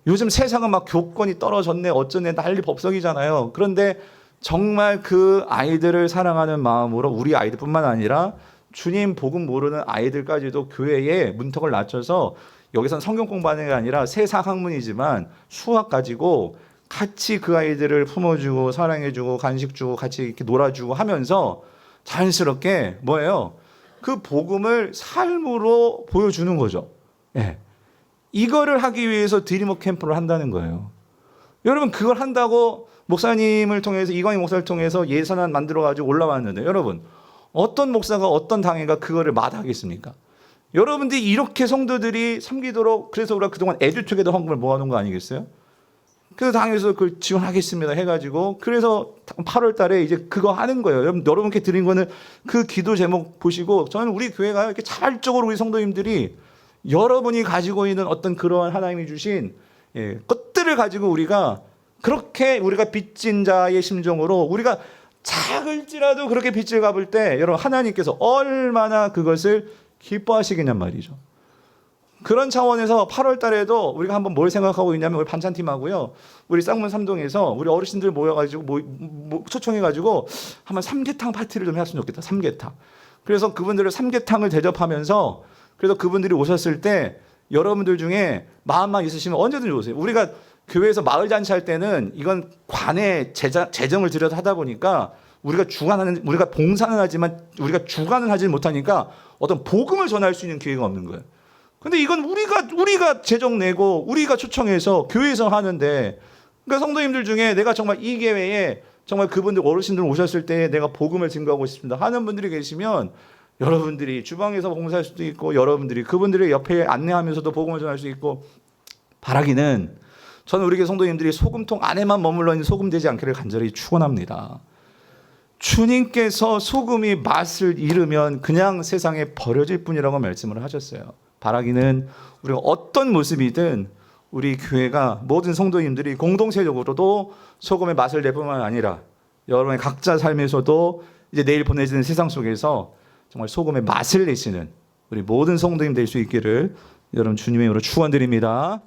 [SPEAKER 1] 요즘 세상은 막 교권이 떨어졌네 어쩌네 난리 법석이잖아요. 그런데 정말 그 아이들을 사랑하는 마음으로 우리 아이들뿐만 아니라 주님 복음 모르는 아이들까지도 교회에 문턱을 낮춰서 여기선 성경 공부하는 게 아니라 세상 학문이지만 수학 가지고 같이 그 아이들을 품어주고 사랑해주고 간식 주고 같이 이렇게 놀아주고 하면서 자연스럽게 뭐예요? 그 복음을 삶으로 보여주는 거죠. 이거를 하기 위해서 드리머 캠프를 한다는 거예요. 여러분 그걸 한다고 목사님을 통해서 이광희 목사를 통해서 예산안 만들어가지고 올라왔는데 여러분 어떤 목사가 어떤 당회가 그거를 마다하겠습니까? 여러분들이 이렇게 성도들이 섬기도록, 그래서 우리가 그동안 에듀투게더 헌금을 모아놓은 거 아니겠어요? 그래서 당에서 그걸 지원하겠습니다 해가지고 그래서 8월 달에 이제 그거 하는 거예요. 여러분께 드린 거는 그 기도 제목 보시고 저는 우리 교회가 이렇게 자발적으로 우리 성도님들이 여러분이 가지고 있는 어떤 그러한 하나님이 주신 것들을 가지고 우리가 그렇게 우리가 빚진 자의 심정으로 우리가 작을지라도 그렇게 빚을 갚을 때 여러분 하나님께서 얼마나 그것을 기뻐하시겠냔 말이죠. 그런 차원에서 8월 달에도 우리가 한번 뭘 생각하고 있냐면 우리 반찬팀하고요. 우리 쌍문 삼동에서 우리 어르신들 모여가지고 초청해가지고 한번 삼계탕 파티를 좀 했으면 좋겠다. 삼계탕. 그래서 그분들을 삼계탕을 대접하면서 그래서 그분들이 오셨을 때 여러분들 중에 마음만 있으시면 언제든지 오세요. 우리가 교회에서 마을 잔치할 때는 이건 관에 재정을 들여서 하다 보니까 우리가 봉사는 하지만 우리가 주관은 하지 못하니까 어떤 복음을 전할 수 있는 기회가 없는 거예요. 근데 이건 우리가 재정 내고 우리가 초청해서 교회에서 하는데 그러니까 성도님들 중에 내가 정말 이 기회에 정말 그분들 어르신들 오셨을 때 내가 복음을 증거하고 싶습니다 하는 분들이 계시면 여러분들이 주방에서 봉사할 수도 있고 여러분들이 그분들의 옆에 안내하면서도 복음을 전할 수 있고 바라기는 저는 우리 교회 성도님들이 소금통 안에만 머물러 있는 소금 되지 않기를 간절히 축원합니다. 주님께서 소금이 맛을 잃으면 그냥 세상에 버려질 뿐이라고 말씀을 하셨어요. 바라기는 우리가 어떤 모습이든 우리 교회가 모든 성도님들이 공동체적으로도 소금의 맛을 낼 뿐만 아니라 여러분의 각자 삶에서도 이제 내일 보내지는 세상 속에서 정말 소금의 맛을 내시는 우리 모든 성도님 될 수 있기를 여러분 주님의 이름으로 축원드립니다.